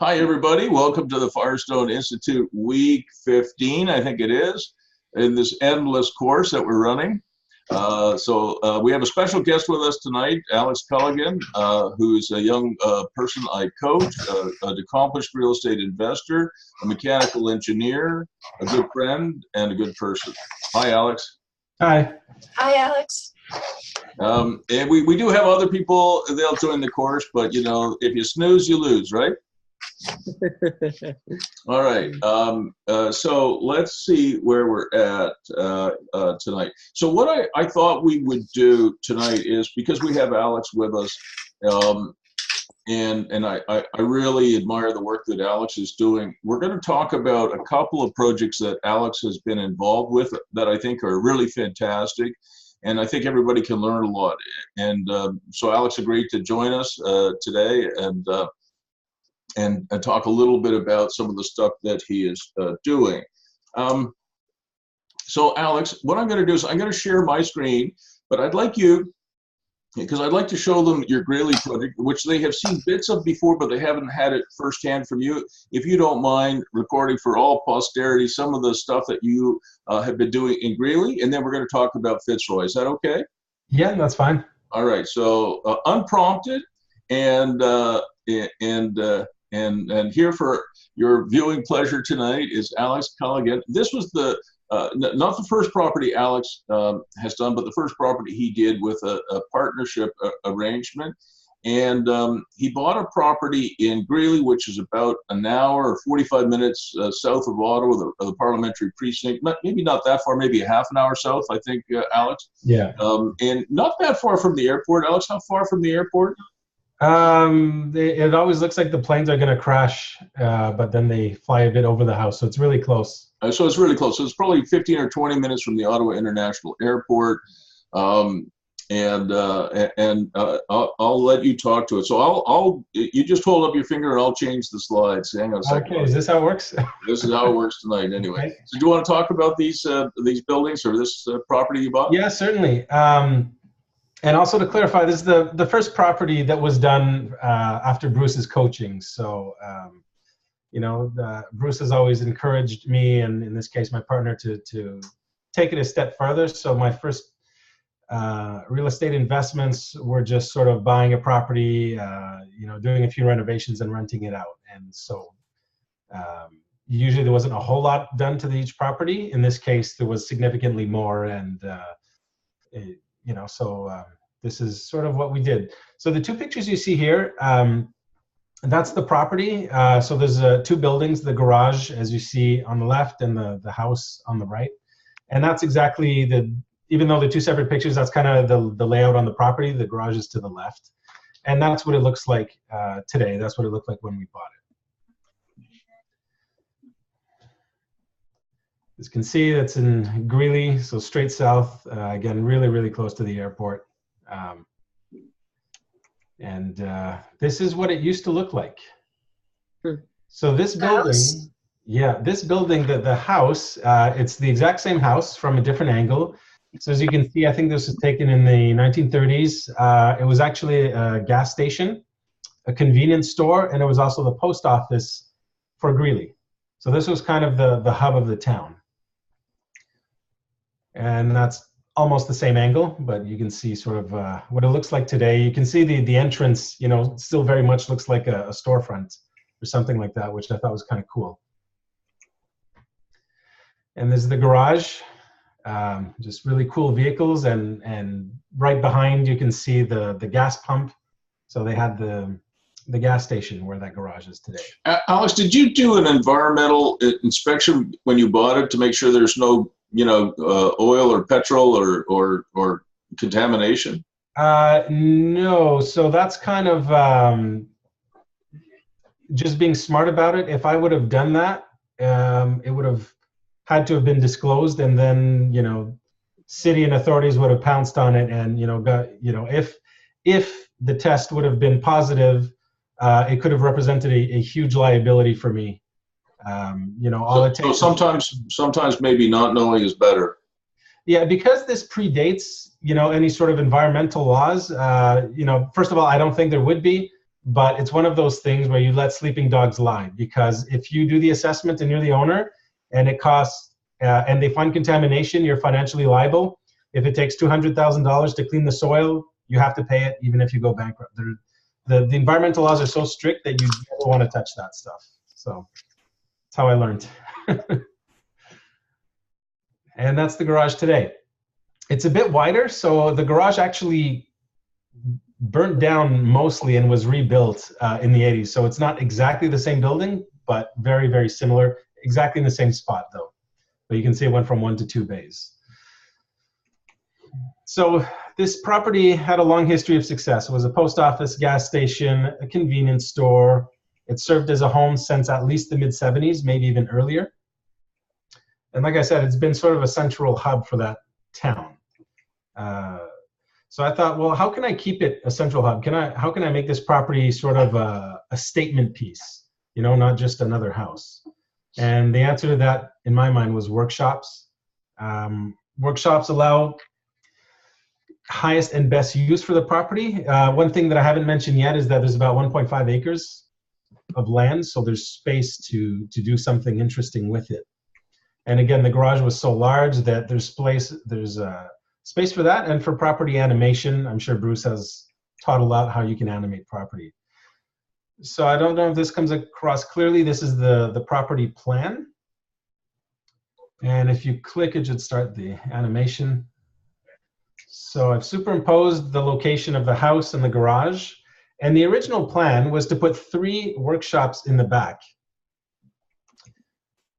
Hi, everybody. Welcome to the Firestone Institute Week 15, I think it is, in this endless course that we're running. We have a special guest with us tonight, Alex Culligan, who's a young person I coach, an accomplished real estate investor, a mechanical engineer, a good friend, and a good person. Hi, Alex. Hi. Hi, Alex. And we do have other people, they'll join the course, but you know, if you snooze, you lose, right? All right. So let's see where we're at tonight. So what I thought we would do tonight is, because we have Alex with us, and I really admire the work that Alex is doing. We're going to talk about a couple of projects that Alex has been involved with that I think are really fantastic. And I think everybody can learn a lot. And so Alex agreed to join us today and talk a little bit about some of the stuff that he is doing. So Alex, what I'm going to do is I'm going to share my screen, but I'd like you, because I'd like to show them your Greeley project, which they have seen bits of before, but they haven't had it firsthand from you. If you don't mind recording for all posterity some of the stuff that you have been doing in Greeley, and then we're going to talk about Fitzroy. Is that okay? Yeah, that's fine. All right. So unprompted, and here for your viewing pleasure tonight is Alex Culligan. This was the not the first property Alex has done, but the first property he did with a partnership arrangement. And he bought a property in Greeley, which is about an hour or 45 minutes south of Ottawa, the parliamentary precinct. Maybe not that far, maybe a half an hour south, I think, Alex. Yeah. And not that far from the airport. Alex, how far from the airport? It always looks like the planes are going to crash, but then they fly a bit over the house, so it's really close. So it's really close. So it's probably 15 or 20 minutes from the Ottawa International Airport, I'll let you talk to it. So you just hold up your finger and I'll change the slides. Hang on a second. Okay, is this how it works? This is how it works tonight, anyway. Okay. So do you want to talk about these buildings or this property you bought? Yeah, certainly. And also to clarify, this is the first property that was done after Bruce's coaching. So, Bruce has always encouraged me, and in this case, my partner, to take it a step further. So my first real estate investments were just sort of buying a property, doing a few renovations and renting it out. And so usually there wasn't a whole lot done to each property. In this case, there was significantly more, and this is sort of what we did. So the two pictures you see here, that's the property. So there's two buildings, the garage, as you see on the left, and the house on the right. And that's exactly even though they're two separate pictures, that's kind of the layout on the property. The garage is to the left. And that's what it looks like today. That's what it looked like when we bought it. As you can see, that's in Greeley, so straight south, again, really, really close to the airport. This is what it used to look like. So this building, the house, it's the exact same house from a different angle. So as you can see, I think this was taken in the 1930s. It was actually a gas station, a convenience store, and it was also the post office for Greeley. So this was kind of the hub of the town. And that's almost the same angle, but you can see sort of what it looks like today. You can see the entrance, still very much looks like a storefront or something like that, which I thought was kind of cool. And there's the garage, just really cool vehicles, and right behind you can see the gas pump. So they had the gas station where that garage is today. Alex, did you do an environmental inspection when you bought it to make sure there's no oil or petrol or contamination? No. So that's kind of just being smart about it. If I would have done that, it would have had to have been disclosed, and then city and authorities would have pounced on it, and if the test would have been positive, it could have represented a huge liability for me. So sometimes maybe not knowing is better. Yeah, because this predates, any sort of environmental laws. First of all, I don't think there would be, but it's one of those things where you let sleeping dogs lie, because if you do the assessment and you're the owner and it costs, and they find contamination, you're financially liable. If it takes $200,000 to clean the soil, you have to pay it even if you go bankrupt. The environmental laws are so strict that you never want to touch that stuff. So that's how I learned. And that's the garage today. It's a bit wider, so the garage actually burnt down mostly and was rebuilt in the 80s. So it's not exactly the same building, but very, very similar. Exactly in the same spot, though. But you can see it went from 1 to 2 bays. So this property had a long history of success. It was a post office, gas station, a convenience store. It served as a home since at least the mid-70s, maybe even earlier. And like I said, it's been sort of a central hub for that town. So I thought, well, how can I keep it a central hub? How can I make this property sort of a statement piece, you know, not just another house? And the answer to that, in my mind, was workshops. Workshops allow highest and best use for the property. One thing that I haven't mentioned yet is that there's about 1.5 acres of land, so there's space to do something interesting with it. And again, the garage was so large that there's space for that, and for property animation. I'm sure Bruce has taught a lot how you can animate property. So I don't know if this comes across clearly. This is the property plan. And if you click, it should start the animation. So I've superimposed the location of the house and the garage. And the original plan was to put 3 workshops in the back.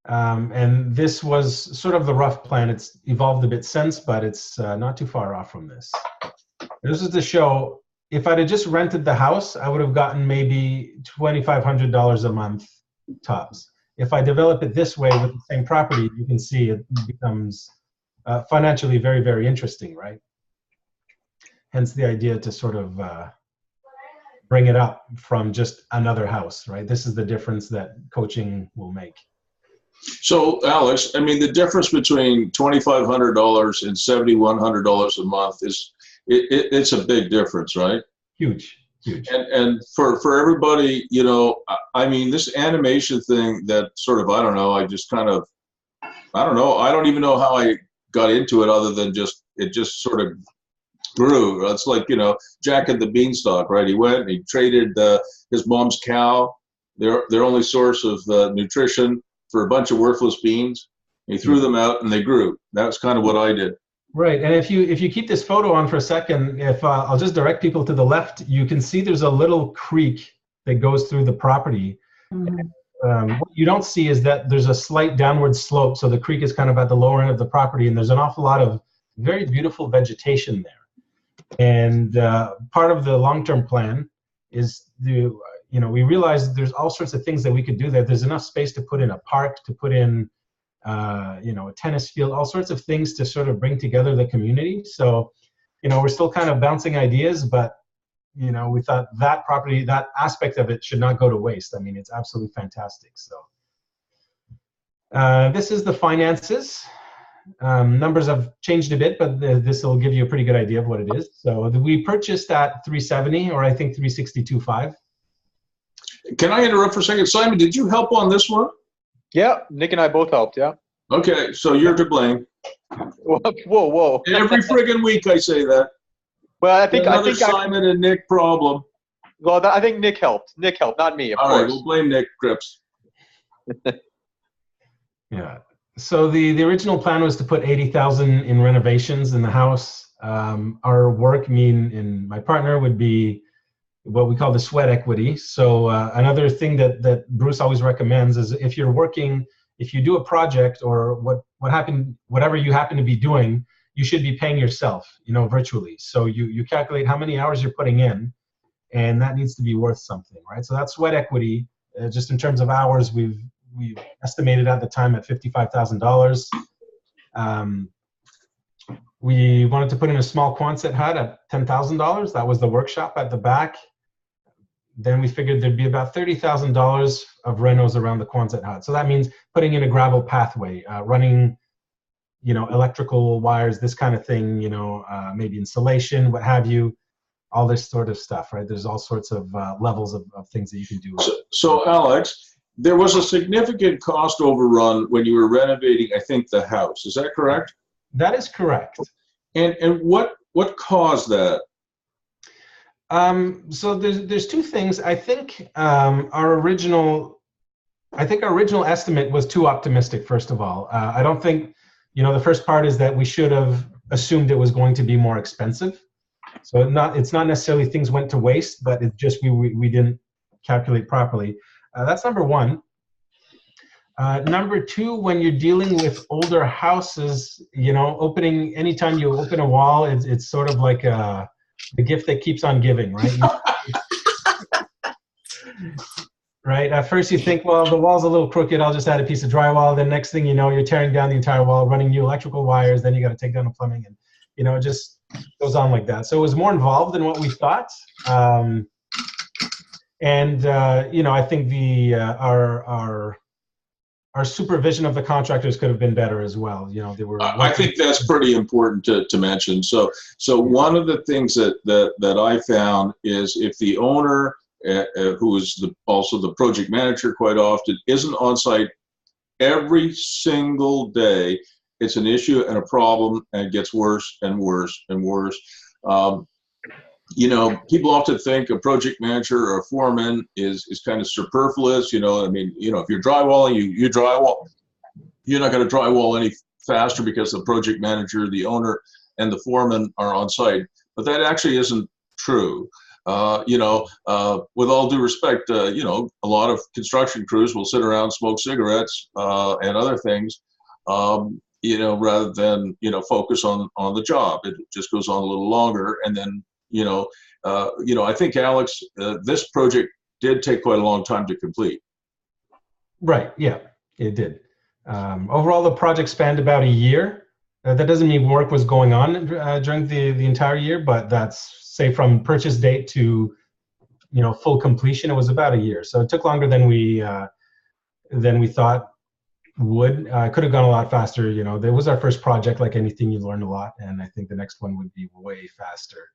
And this was sort of the rough plan. It's evolved a bit since, but it's not too far off from this. This is to show, if I'd have just rented the house, I would have gotten maybe $2,500 a month tops. If I develop it this way with the same property, you can see it becomes financially very, very interesting, right? Hence the idea to sort of bring it up from just another house, right? This is the difference that coaching will make. So, Alex, I mean, the difference between $2,500 and $7,100 a month is, it's a big difference, right? Huge, huge. And for everybody, you know, I mean, this animation thing that sort of, I don't know, I don't even know how I got into it other than it just sort of grew. It's like, you know, Jack and the Beanstalk, right? He went and he traded his mom's cow, their only source of nutrition, for a bunch of worthless beans. He threw them out and they grew. That's kind of what I did. Right, and if you keep this photo on for a second, if I'll just direct people to the left, you can see there's a little creek that goes through the property. Mm-hmm. What you don't see is that there's a slight downward slope, so the creek is kind of at the lower end of the property, and there's an awful lot of very beautiful vegetation there. And part of the long-term plan is we realized there's all sorts of things that we could do there. There's enough space to put in a park, to put in a tennis field, all sorts of things to sort of bring together the community. So, we're still kind of bouncing ideas, but, we thought that property, that aspect of it should not go to waste. I mean, it's absolutely fantastic. So this is the finances. Numbers have changed a bit, but this will give you a pretty good idea of what it is. So we purchased at $370,000, or I think $362,500. Can I interrupt for a second? Simon, did you help on this one? Yeah, Nick and I both helped, yeah. Okay, so you're to blame. Whoa. Every friggin' week I say that. Well, I think Simon and Nick problem. Well, I think Nick helped. Nick helped, not me, of course. All right, we'll blame Nick, Cripps. Yeah. So the original plan was to put $80,000 in renovations in the house. Our work, my partner, would be what we call the sweat equity. So another thing that Bruce always recommends is if you do a project or whatever you happen to be doing, you should be paying yourself, virtually. So you calculate how many hours you're putting in, and that needs to be worth something, right? So that's sweat equity. Just in terms of hours, we estimated at the time at $55,000. We wanted to put in a small Quonset hut at $10,000. That was the workshop at the back. Then we figured there'd be about $30,000 of renos around the Quonset hut. So that means putting in a gravel pathway, running, electrical wires, this kind of thing, maybe insulation, what have you. all this sort of stuff, right? There's all sorts of levels of things that you can do. So Alex, there was a significant cost overrun when you were renovating, I think, the house. Is that correct? That is correct. And what caused that? So there's two things. I think our original estimate was too optimistic. First of all, I don't think, the first part is that we should have assumed it was going to be more expensive. So it's not necessarily things went to waste, but it's just we didn't calculate properly. That's number one. Number two, when you're dealing with older houses, anytime you open a wall, it's sort of like the gift that keeps on giving, right? Right? At first you think, well, the wall's a little crooked, I'll just add a piece of drywall. Then next thing you know, you're tearing down the entire wall, running new electrical wires, then you got to take down the plumbing, and it just goes on like that. So it was more involved than what we thought. I think our supervision of the contractors could have been better as well. They were. I think that's pretty important to mention. So one of the things that I found is if the owner, who is also the project manager quite often, isn't on site every single day, it's an issue and a problem, and it gets worse and worse and worse. People often think a project manager or a foreman is kind of superfluous. If you're drywalling, you drywall. You're not going to drywall any faster because the project manager, the owner, and the foreman are on site. But that actually isn't true. With all due respect, a lot of construction crews will sit around, smoke cigarettes, and other things, rather than, focus on the job. It just goes on a little longer. And then, I think, Alex, this project did take quite a long time to complete. Right. Yeah, it did. Overall, the project spanned about a year. That doesn't mean work was going on during the entire year, but that's, say, from purchase date to full completion, it was about a year. So it took longer than we thought would. Could have gone a lot faster. There was our first project. Like anything, you learn a lot, and I think the next one would be way faster.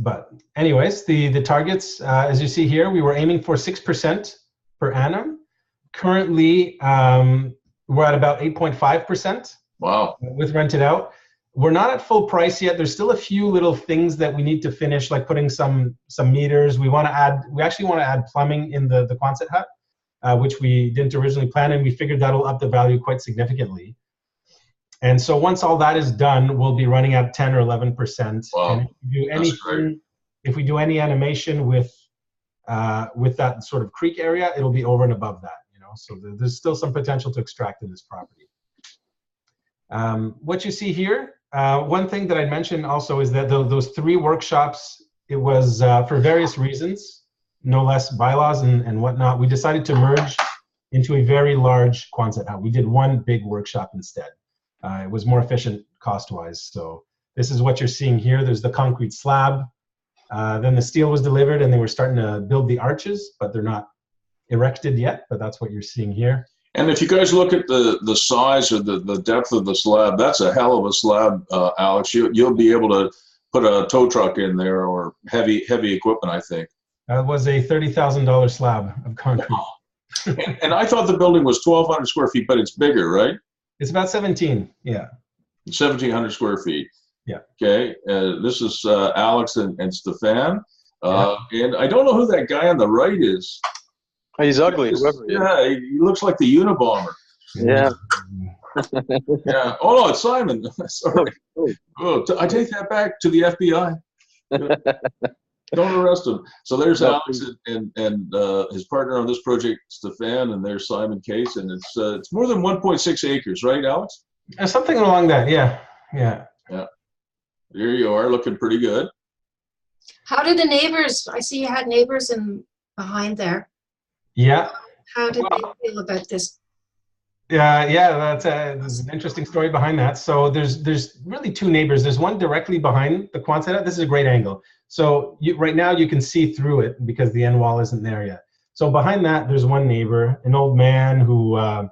But anyways, the targets, as you see here, we were aiming for 6% per annum. Currently, we're at about 8.5%. Wow. With rented out. We're not at full price yet. There's still a few little things that we need to finish, like putting some meters. We actually want to add plumbing in the Quonset hut, which we didn't originally plan, and we figured that'll up the value quite significantly. And so once all that is done, we'll be running at 10 or 11%. Wow. And if we do any animation with that sort of creek area, it'll be over and above that. So there's still some potential to extract in this property. What you see here, one thing that I'd mention also is that those 3 workshops, it was for various reasons, no less bylaws and whatnot, we decided to merge into a very large Quonset hut. We did one big workshop instead. It was more efficient cost-wise. So this is what you're seeing here. There's the concrete slab. Then the steel was delivered, and they were starting to build the arches, but they're not erected yet, but that's what you're seeing here. And if you guys look at the size or the depth of the slab, that's a hell of a slab, Alex. You'll be able to put a tow truck in there or heavy equipment, I think. That was a $30,000 slab of concrete. Wow. and I thought the building was 1,200 square feet, but it's bigger, right? It's about 17, yeah. 1,700 square feet. Yeah. Okay. This is Alex and Stefan. And I don't know who that guy on the right is. He's ugly. Yeah, he looks like the Unabomber. Yeah. Yeah. Oh no, it's Simon. Sorry. Oh, I take that back to the FBI. Don't arrest him. So there's Alex and his partner on this project, Stefan, and there's Simon Case, and it's more than 1.6 acres, right, Alex? Something along that. Yeah. Yeah. Yeah. There you are, looking pretty good. How did the neighbors? I see you had neighbors behind there. Yeah. How did they feel about this? Yeah, there's an interesting story behind that. So there's really 2 neighbors. There's one directly behind the Quonset hut. This is a great angle. So right now you can see through it because the end wall isn't there yet. So behind that, there's one neighbor, an old man who, I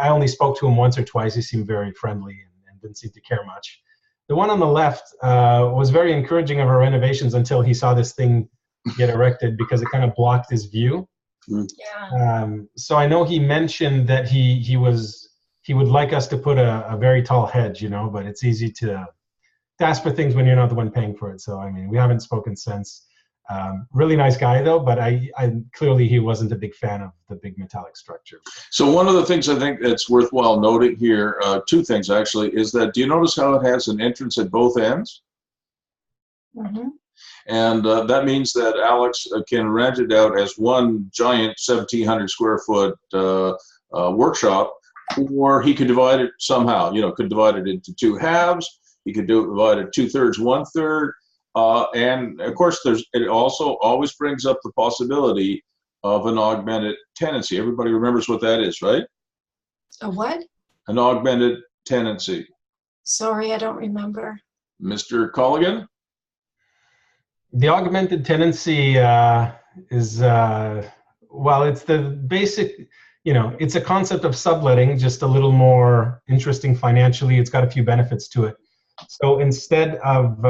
only spoke to him once or twice. He seemed very friendly and didn't seem to care much. The one on the left was very encouraging of our renovations until he saw this thing get erected because it kind of blocked his view. Yeah. So I know he mentioned that he would like us to put a very tall hedge, you know, but it's easy to ask for things when you're not the one paying for it. So I mean, we haven't spoken since. Really nice guy though, but I clearly he wasn't a big fan of the big metallic structure. So one of the things I think that's worthwhile noting here, two things actually, is that do you notice how it has an entrance at both ends? Mm-hmm. And that means that Alex can rent it out as one giant 1,700 square foot workshop, or he could divide it somehow. You know, could divide it into two halves. He could divide it 2/3, 1/3. And of course, it also always brings up the possibility of an augmented tenancy. Everybody remembers what that is, right? A what? An augmented tenancy. Sorry, I don't remember. Mr. Colligan? The augmented tenancy is, well, it's the basic, you know, it's a concept of subletting, just a little more interesting financially. It's got a few benefits to it. So instead of,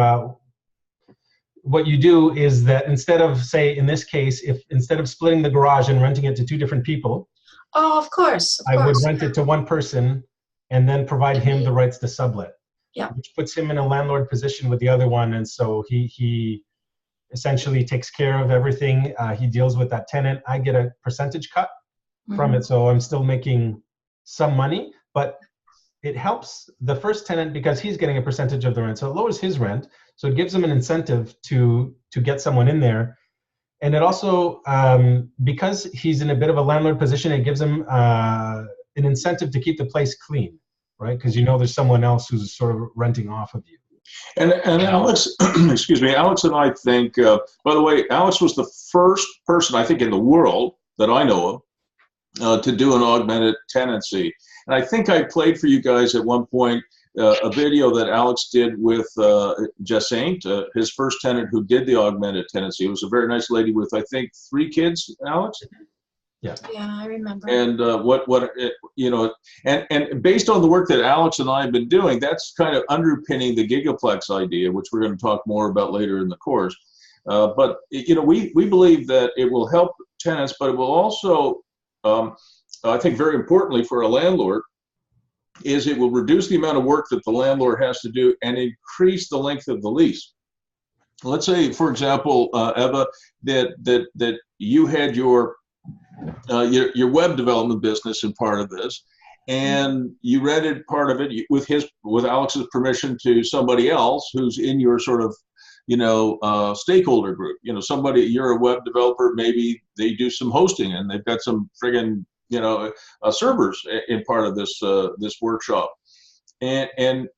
what you do is that instead of, say, in this case, instead of splitting the garage and renting it to two different people, Oh, of course. I would rent it to one person and then provide him the rights to sublet. Yeah. Which puts him in a landlord position with the other one, and so he essentially takes care of everything. He deals with that tenant. I get a percentage cut from it, so I'm still making some money, but it helps the first tenant because he's getting a percentage of the rent, so it lowers his rent. So it gives him an incentive to get someone in there. And it also, because he's in a bit of a landlord position, it gives him an incentive to keep the place clean, right? Because you know there's someone else who's sort of renting off of you. And Alex, excuse me, Alex and I think, by the way, Alex was the first person, I think, in the world that I know of to do an augmented tenancy. And I think I played for you guys at one point a video that Alex did with Jacinth, his first tenant who did the augmented tenancy. It was a very nice lady with, I think, 3 kids, Alex? Yeah. Yeah, I remember. And you know, and based on the work that Alex and I have been doing, that's kind of underpinning the gigaplex idea, which we're going to talk more about later in the course. But you know, we believe that it will help tenants, but it will also, I think, very importantly for a landlord, is it will reduce the amount of work that the landlord has to do and increase the length of the lease. Let's say, for example, Eva, that you had your web development business in part of this, and you rented part of it with Alex's permission to somebody else who's in your sort of, you know, stakeholder group. You know, somebody, you're a web developer, maybe they do some hosting and they've got some friggin', you know, servers in part of this this workshop, and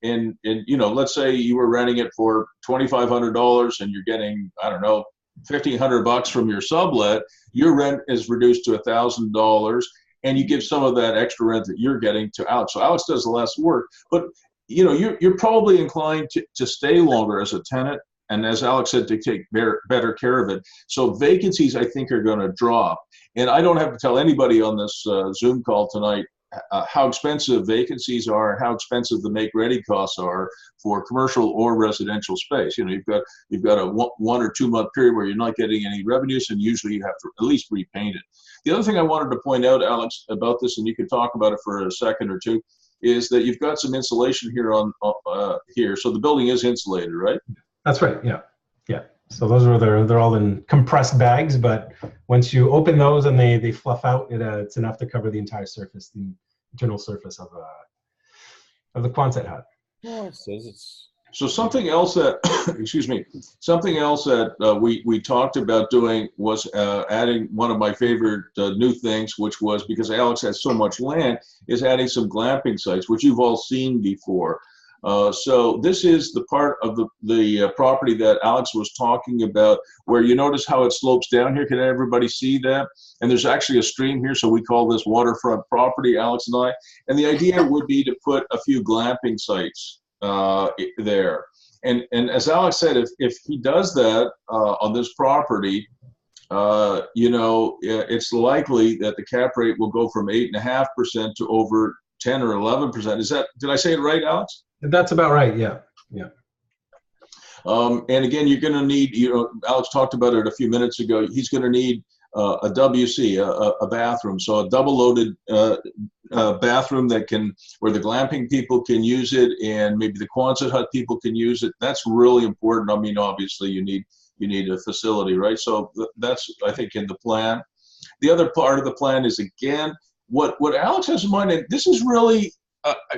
you know, let's say you were renting it for $2,500 and you're getting, I don't know, $1,500 from your sublet. Your rent is reduced to $1,000, and you give some of that extra rent that you're getting to Alex. So Alex does the less work, but you know, you're probably inclined to stay longer as a tenant, and as Alex said, to take better care of it. So vacancies, I think, are going to drop. And I don't have to tell anybody on this Zoom call tonight how expensive vacancies are and how expensive the make-ready costs are for commercial or residential space. You know, you've got a 1 or 2 month period where you're not getting any revenues, and usually you have to at least repaint it. The other thing I wanted to point out, Alex, about this, and you can talk about it for a second or two, is that you've got some insulation here on here. So the building is insulated, right? That's right. Yeah. Yeah. So those are they're all in compressed bags, but once you open those and they fluff out, it's enough to cover the entire surface, the internal surface of the Quonset hut. Oh, it says it's. So something else that, excuse me, something else that we talked about doing was adding one of my favorite new things, which was, because Alex has so much land, is adding some glamping sites, which you've all seen before. So this is the part of the property that Alex was talking about, where you notice how it slopes down here. Can everybody see that? And there's actually a stream here, so we call this waterfront property, Alex and I. And the idea would be to put a few glamping sites there. And as Alex said, if he does that on this property, you know, it's likely that the cap rate will go from 8.5% to over 10 or 11%. Is that, did I say it right, Alex? That's about right, yeah. Yeah. And again, you're going to need, Alex talked about it a few minutes ago. He's going to need a WC, a bathroom. So a double loaded bathroom where the glamping people can use it, and maybe the Quonset hut people can use it. That's really important. I mean, obviously you need a facility, right? So that's, I think, in the plan. The other part of the plan is, again, what Alex has in mind, and this is really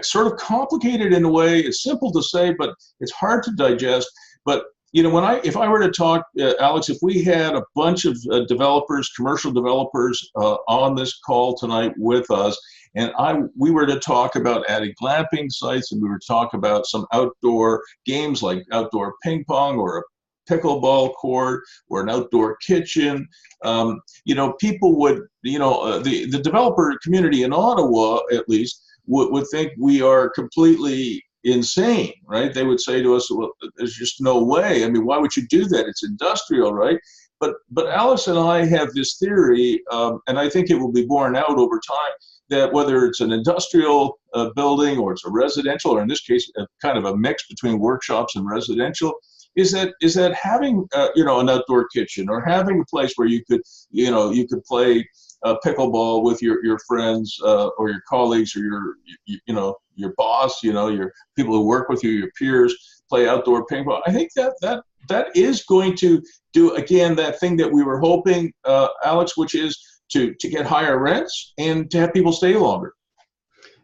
sort of complicated in a way. It's simple to say, but it's hard to digest. But if I were to talk, Alex, if we had a bunch of developers, commercial developers, on this call tonight with us, and we were to talk about adding glamping sites, and we were to talk about some outdoor games like outdoor ping pong or a pickleball court or an outdoor kitchen, people would, the developer community in Ottawa, at least, would think we are completely insane, right? They would say to us, well, there's just no way. I mean, why would you do that? It's industrial, right? But Alice and I have this theory, and I think it will be borne out over time, that whether it's an industrial building or it's a residential, or in this case, kind of a mix between workshops and residential, is that having an outdoor kitchen, or having a place where you could play pickleball with your friends or your colleagues, or your boss, your people who work with you, your peers, play outdoor ping pong. I think that is going to do, again, that thing that we were hoping, Alex, which is to get higher rents and to have people stay longer.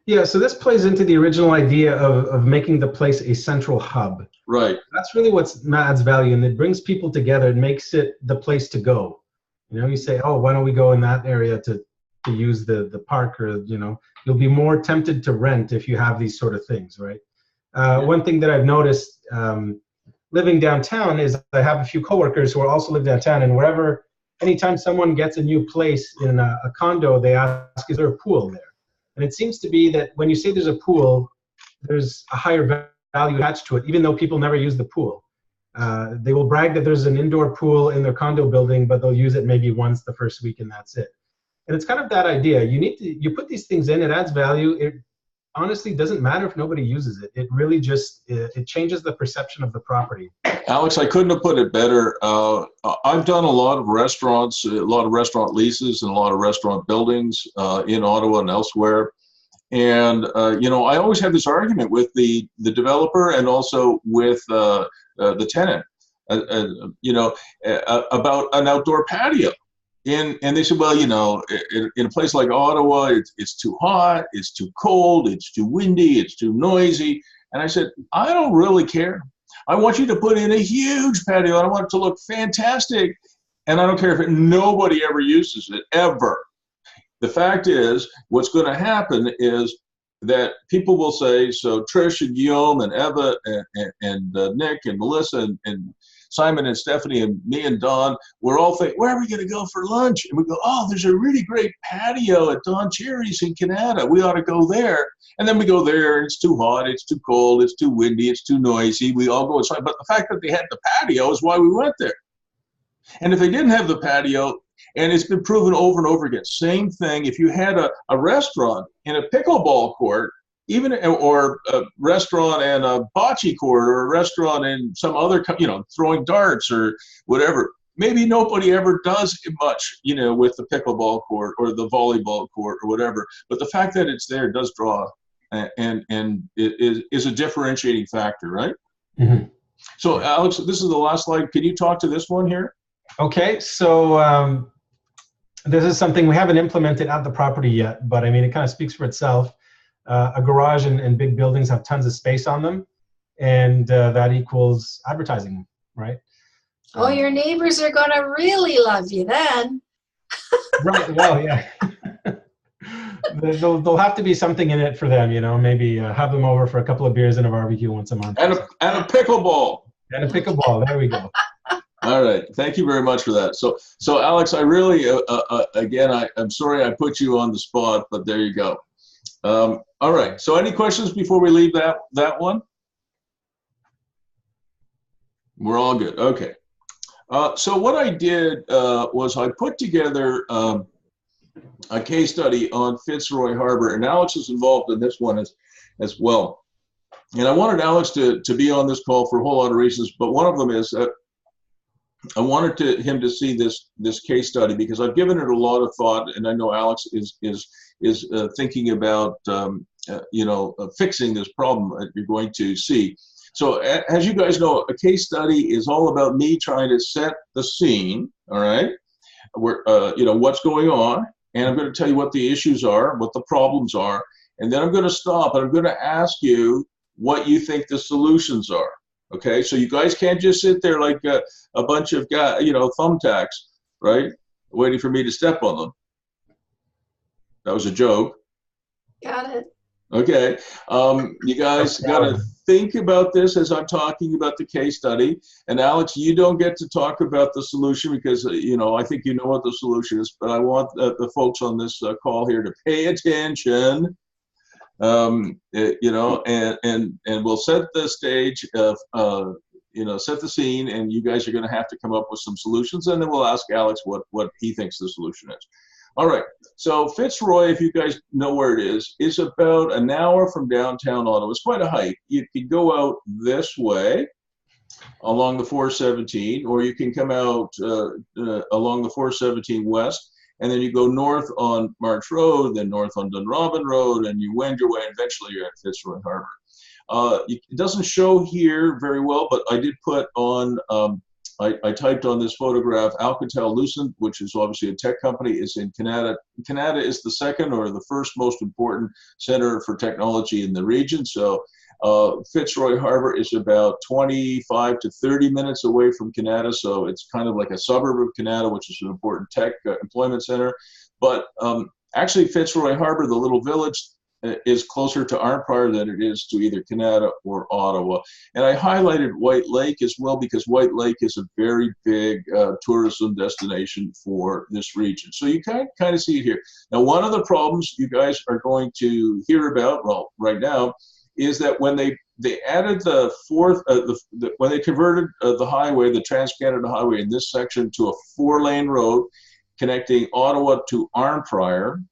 Yeah, so this plays into the original idea of making the place a central hub. Right. That's really what adds value, and it brings people together and makes it the place to go. You say, oh, why don't we go in that area to use the park, or you'll be more tempted to rent if you have these sort of things, right? One thing that I've noticed living downtown is I have a few coworkers who also live downtown, and anytime someone gets a new place in a condo, they ask, is there a pool there? And it seems to be that when you say there's a pool, there's a higher value attached to it, even though people never use the pool. They will brag that there's an indoor pool in their condo building, but they'll use it maybe once the first week, and that's it. And it's kind of that idea. You put these things in, it adds value. It honestly doesn't matter if nobody uses it. It really just, it changes the perception of the property. Alex, I couldn't have put it better. I've done a lot of restaurants, a lot of restaurant leases, and a lot of restaurant buildings in Ottawa and elsewhere. And, I always have this argument with the developer and also with the tenant, about an outdoor patio. And they said, well, in a place like Ottawa, it's too hot, it's too cold, it's too windy, it's too noisy. And I said, I don't really care. I want you to put in a huge patio. I want it to look fantastic. And I don't care if nobody ever uses it, ever. The fact is, what's going to happen is that people will say, so Trish and Guillaume and Eva and Nick and Melissa and Simon and Stephanie and me and Don, we're all thinking, where are we going to go for lunch? And we go, oh, there's a really great patio at Don Cherry's in Canada. We ought to go there. And then we go there, and it's too hot, it's too cold, it's too windy, it's too noisy. We all go inside. But the fact that they had the patio is why we went there. And if they didn't have the patio, and it's been proven over and over again, same thing, if you had a restaurant in a pickleball court, or a restaurant and a bocce court, or a restaurant in some other, throwing darts or whatever, maybe nobody ever does much, with the pickleball court or the volleyball court or whatever. But the fact that it's there does draw, and it is a differentiating factor, right? Mm-hmm. So, Alex, this is the last slide. Can you talk to this one here? Okay, so this is something we haven't implemented at the property yet, but I mean, it kind of speaks for itself. A garage and big buildings have tons of space on them, and that equals advertising, right? Oh, your neighbors are going to really love you then. Right, well, yeah. There'll have to be something in it for them, maybe have them over for a couple of beers and a barbecue once a month. And a pickleball. And a pickleball, there we go. All right, thank you very much for that. So Alex, I really, again, I'm sorry I put you on the spot, but there you go. All right, so any questions before we leave that one? We're all good, okay. So what I did was I put together a case study on Fitzroy Harbour, and Alex is involved in this one as well. And I wanted Alex to be on this call for a whole lot of reasons, but one of them is that I wanted him to see this case study because I've given it a lot of thought, and I know Alex is thinking about fixing this problem that you're going to see. So as you guys know, a case study is all about me trying to set the scene, all right, where what's going on, and I'm going to tell you what the issues are, what the problems are, and then I'm going to stop and I'm going to ask you what you think the solutions are. Okay, so you guys can't just sit there like a bunch of guys, thumbtacks, right, waiting for me to step on them. That was a joke. Got it. Okay, you guys got to think about this as I'm talking about the case study. And Alex, you don't get to talk about the solution because, I think you know what the solution is, but I want the folks on this call here to pay attention, and we'll set the stage, set the scene, and you guys are going to have to come up with some solutions, and then we'll ask Alex what he thinks the solution is. All right, so Fitzroy, if you guys know where it is about an hour from downtown Ottawa. It's quite a hike. You can go out this way along the 417, or you can come out along the 417 west, and then you go north on March Road, then north on Dunrobin Road, and you wend your way, and eventually you're at Fitzroy Harbour. It doesn't show here very well, but I did put on I typed on this photograph, Alcatel-Lucent, which is obviously a tech company, is in Canada. Canada is the second or the first most important center for technology in the region. So Fitzroy Harbour is about 25 to 30 minutes away from Canada. So it's kind of like a suburb of Canada, which is an important tech employment center. But actually Fitzroy Harbour, the little village, is closer to Arnprior than it is to either Canada or Ottawa. And I highlighted White Lake as well because White Lake is a very big tourism destination for this region. So you kind of see it here. Now, one of the problems you guys are going to hear about, well, right now, is that when they added the fourth, when they converted the highway, the Trans-Canada Highway in this section to a 4-lane road connecting Ottawa to Arnprior,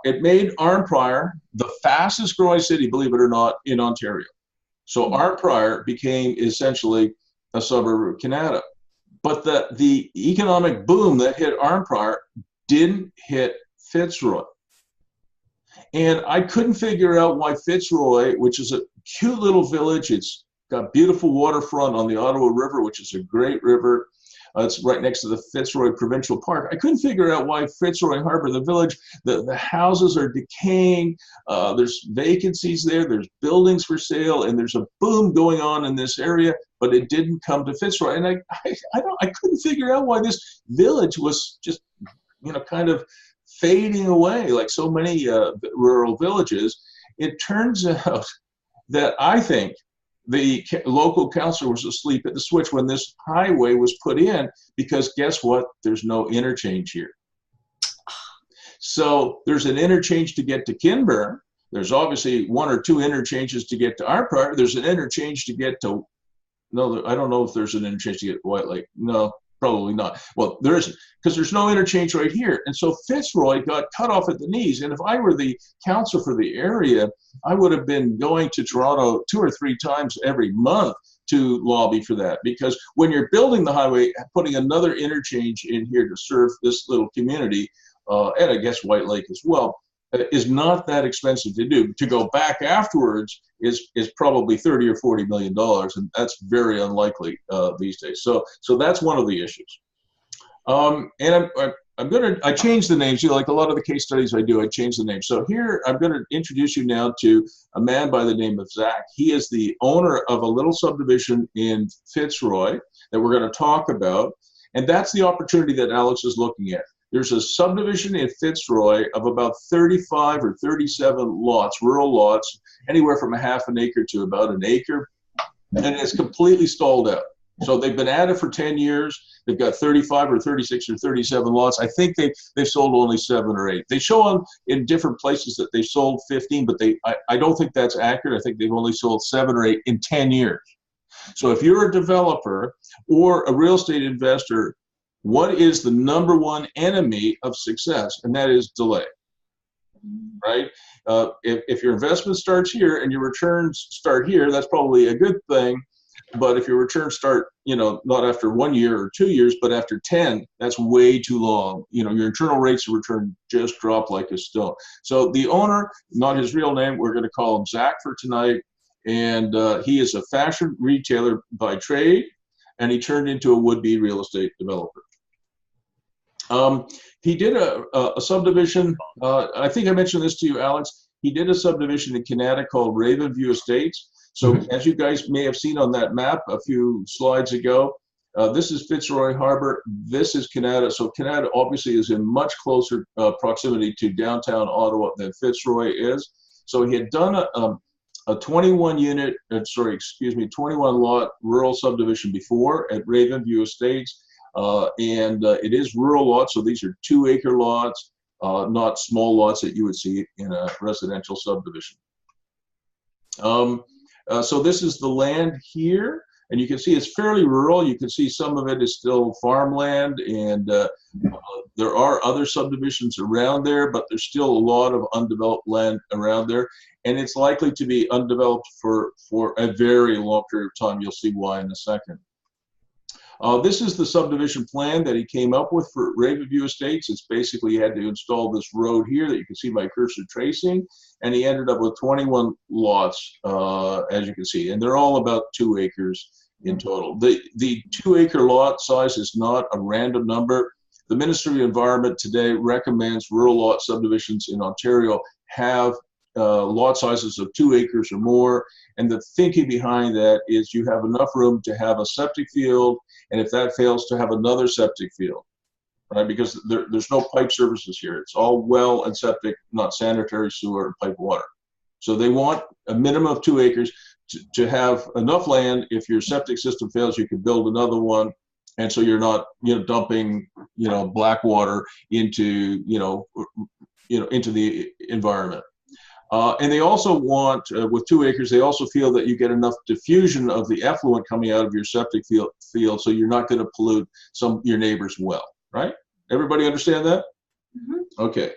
it made Arnprior the fastest growing city, believe it or not, in Ontario. So Arnprior became essentially a suburb of Canada. But the economic boom that hit Arnprior didn't hit Fitzroy. And I couldn't figure out why Fitzroy, which is a cute little village, it's got beautiful waterfront on the Ottawa River, which is a great river. It's right next to the Fitzroy Provincial Park. I couldn't figure out why Fitzroy Harbour, the village, the houses are decaying. There's vacancies there. There's buildings for sale, and there's a boom going on in this area. But it didn't come to Fitzroy, and I couldn't figure out why this village was just kind of fading away like so many rural villages. It turns out that I think the local council was asleep at the switch when this highway was put in, because guess what? There's no interchange here. So there's an interchange to get to Kinburn. There's obviously 1 or 2 interchanges to get to Arnprior. There's an interchange to get to, no, I don't know if there's an interchange to get to White Lake. No, probably not. Well, there isn't, because there's no interchange right here. And so Fitzroy got cut off at the knees. And if I were the council for the area, I would have been going to Toronto 2 or 3 times every month to lobby for that. Because when you're building the highway, putting another interchange in here to serve this little community, and I guess White Lake as well, is not that expensive to do. To go back afterwards is probably $30 or $40 million, and that's very unlikely these days. So that's one of the issues. And I changed the names. Like a lot of the case studies I do, I change the names. So here I'm going to introduce you now to a man by the name of Zach. He is the owner of a little subdivision in Fitzroy that we're going to talk about, and that's the opportunity that Alex is looking at. There's a subdivision in Fitzroy of about 35 or 37 lots, rural lots, anywhere from a half an acre to about an acre, and it's completely stalled out. So they've been at it for 10 years. They've got 35 or 36 or 37 lots. I think they've sold only 7 or 8. They show on in different places that they've sold 15, but I don't think that's accurate. I think they've only sold 7 or 8 in 10 years. So if you're a developer or a real estate investor, what is the #1 enemy of success? And that is delay. right? If your investment starts here and your returns start here, that's probably a good thing. But if your returns start, not after 1 year or 2 years, but after 10, that's way too long. Your internal rates of return just drop like a stone. So the owner, not his real name, we're going to call him Zach for tonight. And he is a fashion retailer by trade, and he turned into a would-be real estate developer. He did a subdivision. I think I mentioned this to you, Alex. He did a subdivision in Canada called Ravenview Estates. So as you guys may have seen on that map a few slides ago, this is Fitzroy Harbour. This is Canada. So Canada obviously is in much closer proximity to downtown Ottawa than Fitzroy is. So he had done a 21 lot rural subdivision before at Ravenview Estates. It is rural lots, so these are 2-acre lots, not small lots that you would see in a residential subdivision. So this is the land here, and you can see it's fairly rural. You can see some of it is still farmland, and there are other subdivisions around there, but there's still a lot of undeveloped land around there, and it's likely to be undeveloped for a very long period of time. You'll see why in a second. This is the subdivision plan that he came up with for Ravenview Estates. It's basically he had to install this road here that you can see my cursor tracing, and he ended up with 21 lots, as you can see, and they're all about 2 acres in total. The 2-acre lot size is not a random number. The Ministry of Environment today recommends rural lot subdivisions in Ontario have lot sizes of 2 acres or more, and the thinking behind that is you have enough room to have a septic field, and if that fails, to have another septic field, right? Because there's no pipe services here. It's all well and septic, not sanitary sewer and pipe water. So they want a minimum of 2 acres to have enough land. If your septic system fails, you can build another one, and so you're not dumping black water into into the environment. And they also want, with 2 acres, they also feel that you get enough diffusion of the effluent coming out of your septic field, so you're not going to pollute your neighbor's well, right? Everybody understand that? Mm-hmm. Okay.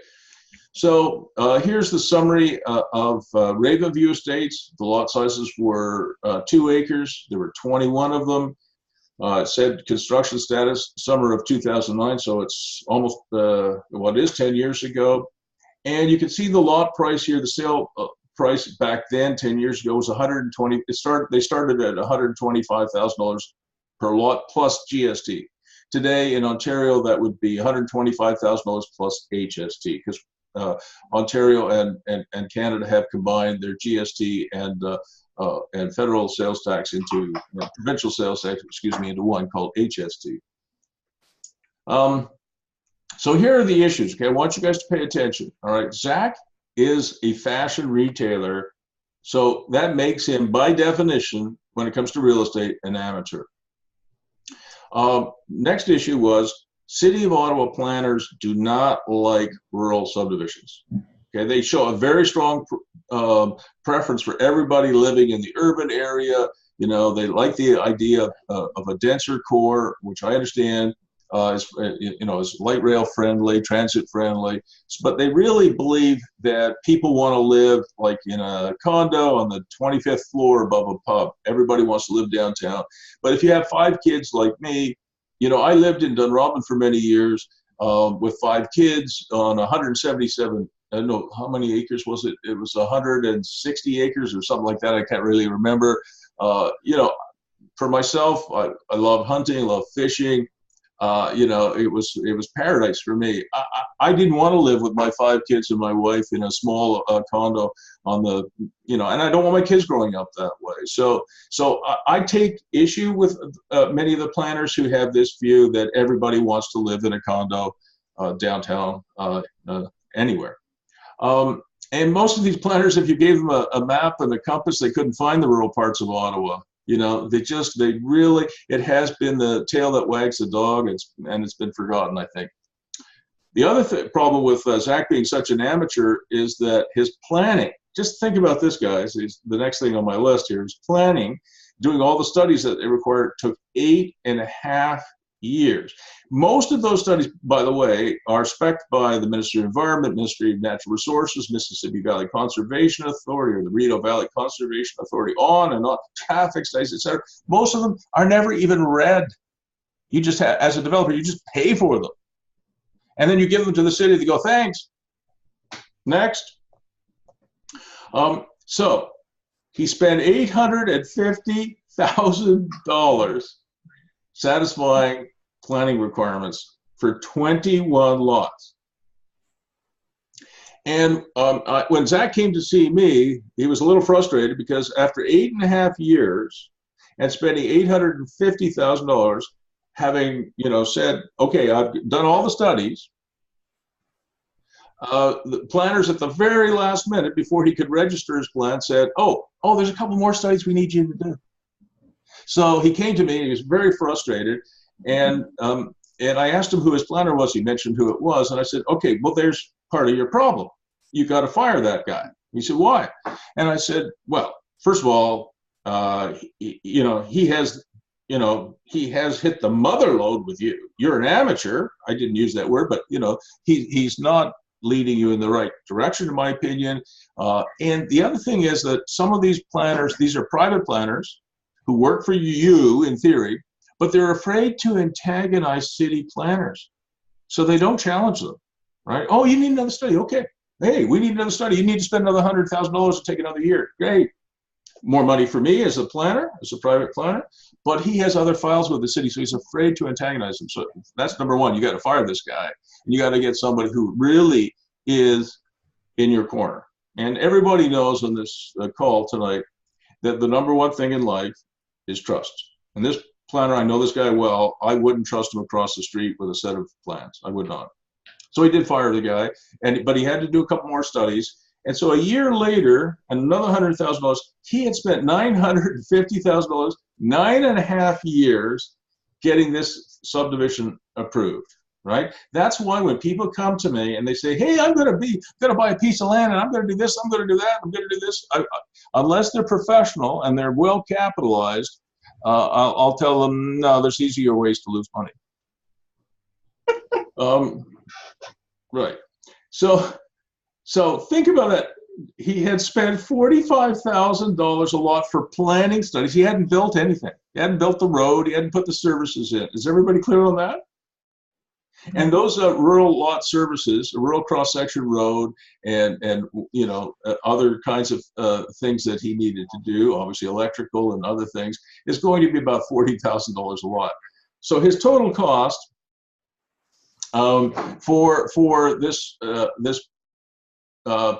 So here's the summary of Ravenview Estates. The lot sizes were 2 acres. There were 21 of them. It said construction status, summer of 2009, so it's almost, it is 10 years ago. And you can see the lot price here. The sale price back then, 10 years ago, was $120. They started at $125,000 per lot plus GST. Today in Ontario, that would be $125,000 plus HST, because Ontario and Canada have combined their GST and federal sales tax into provincial sales tax, into one called HST. So here are the issues, okay? I want you guys to pay attention, all right? Zach is a fashion retailer, so that makes him, by definition, when it comes to real estate, an amateur. Next issue was City of Ottawa planners do not like rural subdivisions, okay? They show a very strong preference for everybody living in the urban area. They like the idea of a denser core, which I understand. Is light rail friendly, transit friendly, but they really believe that people want to live like in a condo on the 25th floor above a pub. Everybody wants to live downtown. But if you have 5 kids like me, I lived in Dunrobin for many years with 5 kids on 177, I don't know, how many acres was it? It was 160 acres or something like that. I can't really remember. For myself, I love hunting, love fishing. It was paradise for me. I didn't want to live with my 5 kids and my wife in a small condo on the, and I don't want my kids growing up that way. So I take issue with many of the planners who have this view that everybody wants to live in a condo downtown anywhere. And most of these planners, if you gave them a map and a compass, they couldn't find the rural parts of Ottawa. It has been the tail that wags the dog, and it's been forgotten, I think. The other problem with Zach being such an amateur is that his planning, just think about this, guys, the next thing on my list here is planning, doing all the studies that they required, took 8.5 years. Most of those studies, by the way, are spec'd by the Ministry of Environment, Ministry of Natural Resources, Mississippi Valley Conservation Authority, or the Rideau Valley Conservation Authority, on and on, traffic studies, etc. Most of them are never even read. You just have, as a developer, you just pay for them. And then you give them to the city, they go, thanks. Next. So he spent $850,000 satisfying planning requirements for 21 lots. And when Zach came to see me, he was a little frustrated because after 8.5 years and spending $850,000, having said, okay, I've done all the studies, the planners at the very last minute, before he could register his plan, said, oh, there's a couple more studies we need you to do. So he came to me, and he was very frustrated, and I asked him who his planner was. He mentioned who it was, and I said, okay, well, there's part of your problem. You got to fire that guy. He said, why? And I said, well, first of all, he has hit the mother lode with you. You're an amateur. I didn't use that word, but he's not leading you in the right direction, in my opinion. And the other thing is that some of these planners, these are private planners who work for you in theory, but they're afraid to antagonize city planners. So they don't challenge them, right? Oh, you need another study. Okay. Hey, we need another study. You need to spend another $100,000 to take another year. Great. More money for me as a planner, as a private planner, but he has other files with the city, so he's afraid to antagonize them. So that's number one. You got to fire this guy, and you got to get somebody who really is in your corner. And everybody knows on this call tonight that the number one thing in life is trust. And this planner, I know this guy well. I wouldn't trust him across the street with a set of plans. I would not. So he did fire the guy, but he had to do a couple more studies. And so a year later, another $100,000, he had spent $950,000, 9.5 years getting this subdivision approved, right? That's why when people come to me and they say, hey, I'm going to buy a piece of land and I'm going to do this, I'm going to do that, I'm going to do this. Unless they're professional and they're well capitalized, I'll tell them, no, there's easier ways to lose money. Right. So think about that. He had spent $45,000 a lot for planning studies. He hadn't built anything. He hadn't built the road. He hadn't put the services in. Is everybody clear on that? And those rural lot services, a rural cross-section road, and other kinds of things that he needed to do, obviously electrical and other things, is going to be about $40,000 a lot. So his total cost for this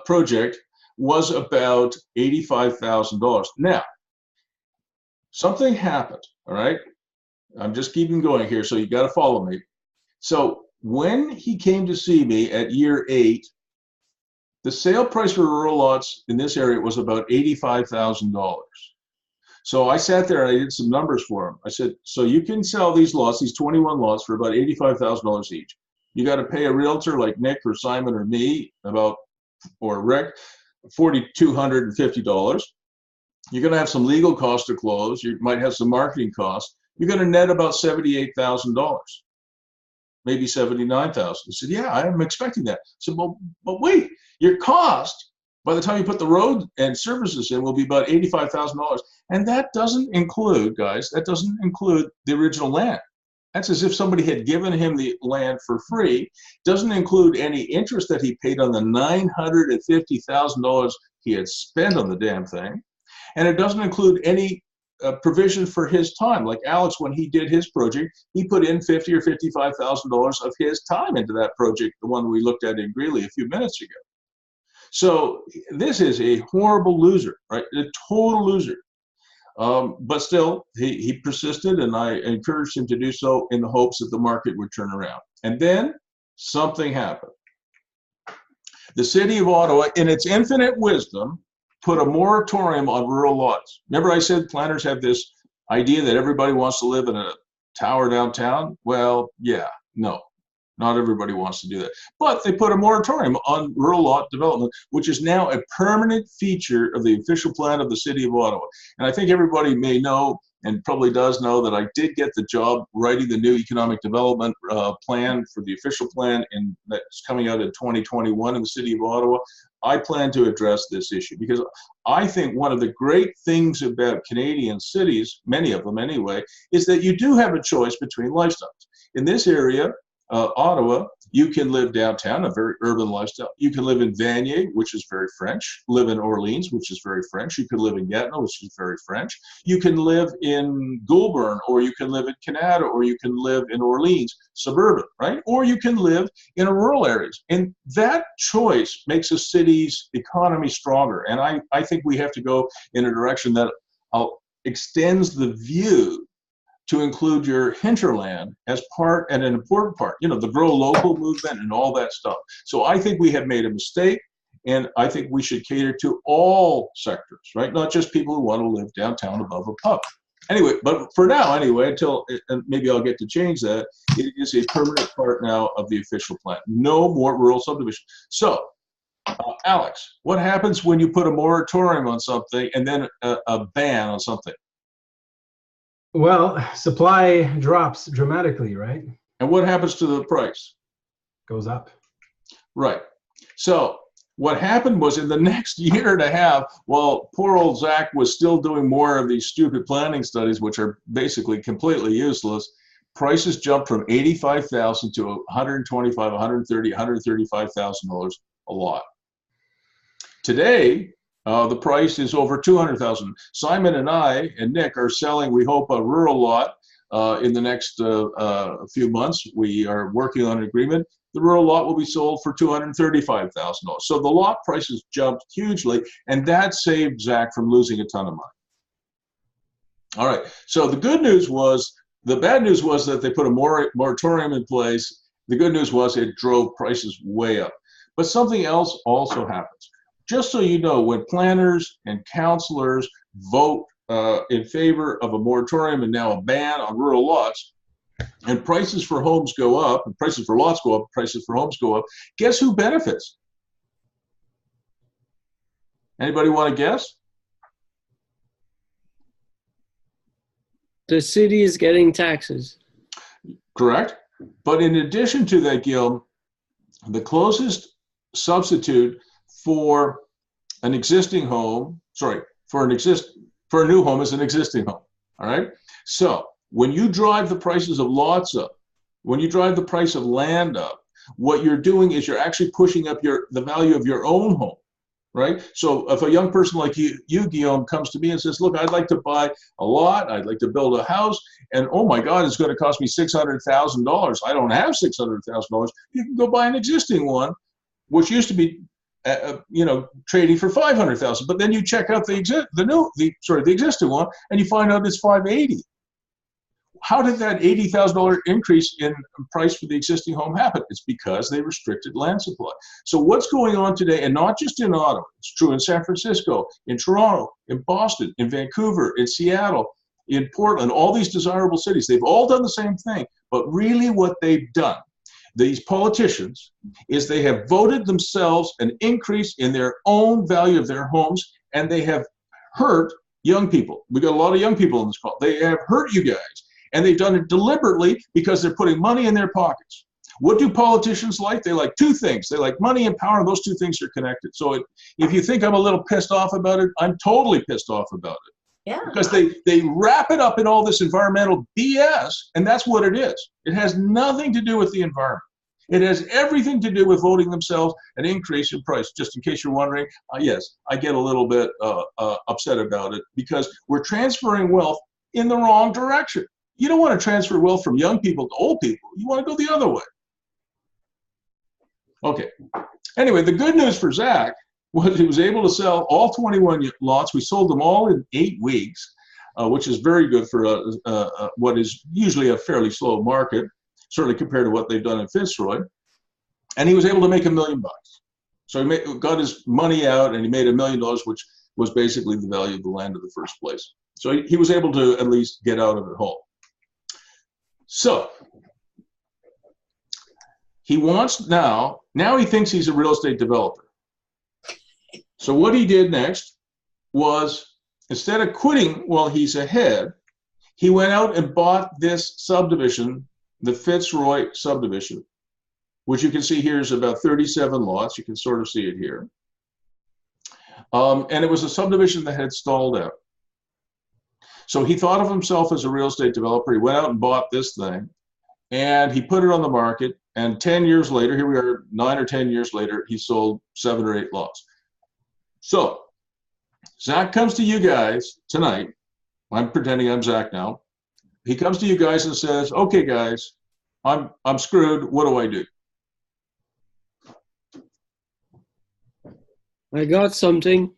project was about $85,000. Now, something happened, all right? I'm just keeping going here, so you got to follow me. So when he came to see me at year 8, the sale price for rural lots in this area was about $85,000. So I sat there and I did some numbers for him. I said, so you can sell these lots, these 21 lots, for about $85,000 each. You got to pay a realtor like Nick or Simon or me or Rick, $4,250. You're going to have some legal costs to close. You might have some marketing costs. You're going to net about $78,000, maybe $79,000. I said, yeah, I'm expecting that. I said, but wait, your cost by the time you put the road and services in will be about $85,000. And that doesn't include, guys, that doesn't include the original land. That's as if somebody had given him the land for free. Doesn't include any interest that he paid on the $950,000 he had spent on the damn thing. And it doesn't include any provision for his time. Like Alex, when he did his project, he put in $50,000 or $55,000 of his time into that project, the one we looked at in Greeley a few minutes ago. So this is a horrible loser, right? A total loser. But still, he persisted, and I encouraged him to do so in the hopes that the market would turn around. And then something happened. The city of Ottawa, in its infinite wisdom, put a moratorium on rural lots. Remember I said planners have this idea that everybody wants to live in a tower downtown? Well, yeah, no. Not everybody wants to do that. But they put a moratorium on rural lot development, which is now a permanent feature of the official plan of the City of Ottawa. And I think everybody may know, and probably does know, that I did get the job writing the new economic development plan for the official plan, and that's coming out in 2021 in the City of Ottawa. I plan to address this issue because I think one of the great things about Canadian cities, many of them anyway, is that you do have a choice between lifestyles. In this area, Ottawa, you can live downtown, a very urban lifestyle. You can live in Vanier, which is very French. Live in Orleans, which is very French. You can live in Gatineau, which is very French. You can live in Goulburn, or you can live in Canada, or you can live in Orleans, suburban, right? Or you can live in a rural areas. And that choice makes a city's economy stronger. And I think we have to go in a direction that extends the view to include your hinterland as part and an important part, you know, the grow local movement and all that stuff. So I think we have made a mistake, and I think we should cater to all sectors, right? Not just people who want to live downtown above a pub. Anyway, but for now, anyway, until, and maybe I'll get to change that, it is a permanent part now of the official plan. No more rural subdivision. So, Alex, what happens when you put a moratorium on something and then a ban on something? Well, supply drops dramatically, right? And what happens to the price? Goes up. Right. So what happened was, in the next year and a half, while poor old Zach was still doing more of these stupid planning studies, which are basically completely useless, prices jumped from $85,000 to $125,000, $130,000, $135,000 a lot. Today, the price is over $200,000. Simon and I and Nick are selling, we hope, a rural lot in the next few months. We are working on an agreement. The rural lot will be sold for $235,000. So the lot prices jumped hugely, and that saved Zach from losing a ton of money. All right, so the good news was, the bad news was that they put a moratorium in place. The good news was it drove prices way up. But something else also happens. Just so you know, when planners and councilors vote in favor of a moratorium and now a ban on rural lots, and prices for homes go up, and prices for lots go up, prices for homes go up, guess who benefits? Anybody want to guess? The city is getting taxes. Correct. But in addition to that, Gil, the closest substitute for an existing home, sorry, for a new home is an existing home. All right. So when you drive the prices of lots up, when you drive the price of land up, what you're doing is you're actually pushing up the value of your own home, right? So if a young person like you, Guillaume, comes to me and says, look, I'd like to buy a lot, I'd like to build a house, and oh my God, it's going to cost me $600,000. I don't have $600,000. You can go buy an existing one, which used to be trading for $500,000, but then you check out the existing one, and you find out it's $580,000. How did that $80,000 increase in price for the existing home happen? It's because they restricted land supply. So what's going on today, and not just in Ottawa, it's true in San Francisco, in Toronto, in Boston, in Vancouver, in Seattle, in Portland, all these desirable cities, they've all done the same thing. But really what they've done, these politicians, is they have voted themselves an increase in their own value of their homes, and they have hurt young people. We got a lot of young people in this call. They have hurt you guys, and they've done it deliberately because they're putting money in their pockets. What do politicians like? They like two things. They like money and power, and those two things are connected. So if you think I'm a little pissed off about it, I'm totally pissed off about it. Yeah. Because they wrap it up in all this environmental BS, and that's what it is. It has nothing to do with the environment. It has everything to do with voting themselves an increase in price. Just in case you're wondering, yes, I get a little bit upset about it because we're transferring wealth in the wrong direction. You don't want to transfer wealth from young people to old people. You want to go the other way. Okay. Anyway, the good news for Zach was he was able to sell all 21 lots. We sold them all in 8 weeks, which is very good for what is usually a fairly slow market, certainly compared to what they've done in Fitzroy. And he was able to make $1 million. So he got his money out and he made $1 million, which was basically the value of the land in the first place. So he was able to at least get out of it whole. So He wants now he thinks he's a real estate developer. So what he did next was, instead of quitting while he's ahead, he went out and bought this subdivision, the Fitzroy subdivision, which you can see here is about 37 lots. You can sort of see it here. And it was a subdivision that had stalled out. So he thought of himself as a real estate developer. He went out and bought this thing, and he put it on the market. And 10 years later, here we are, 9 or 10 years later, he sold 7 or 8 lots. So Zach comes to you guys tonight. I'm pretending I'm Zach now. He comes to you guys and says, okay, guys, I'm screwed. What do I do? I got something.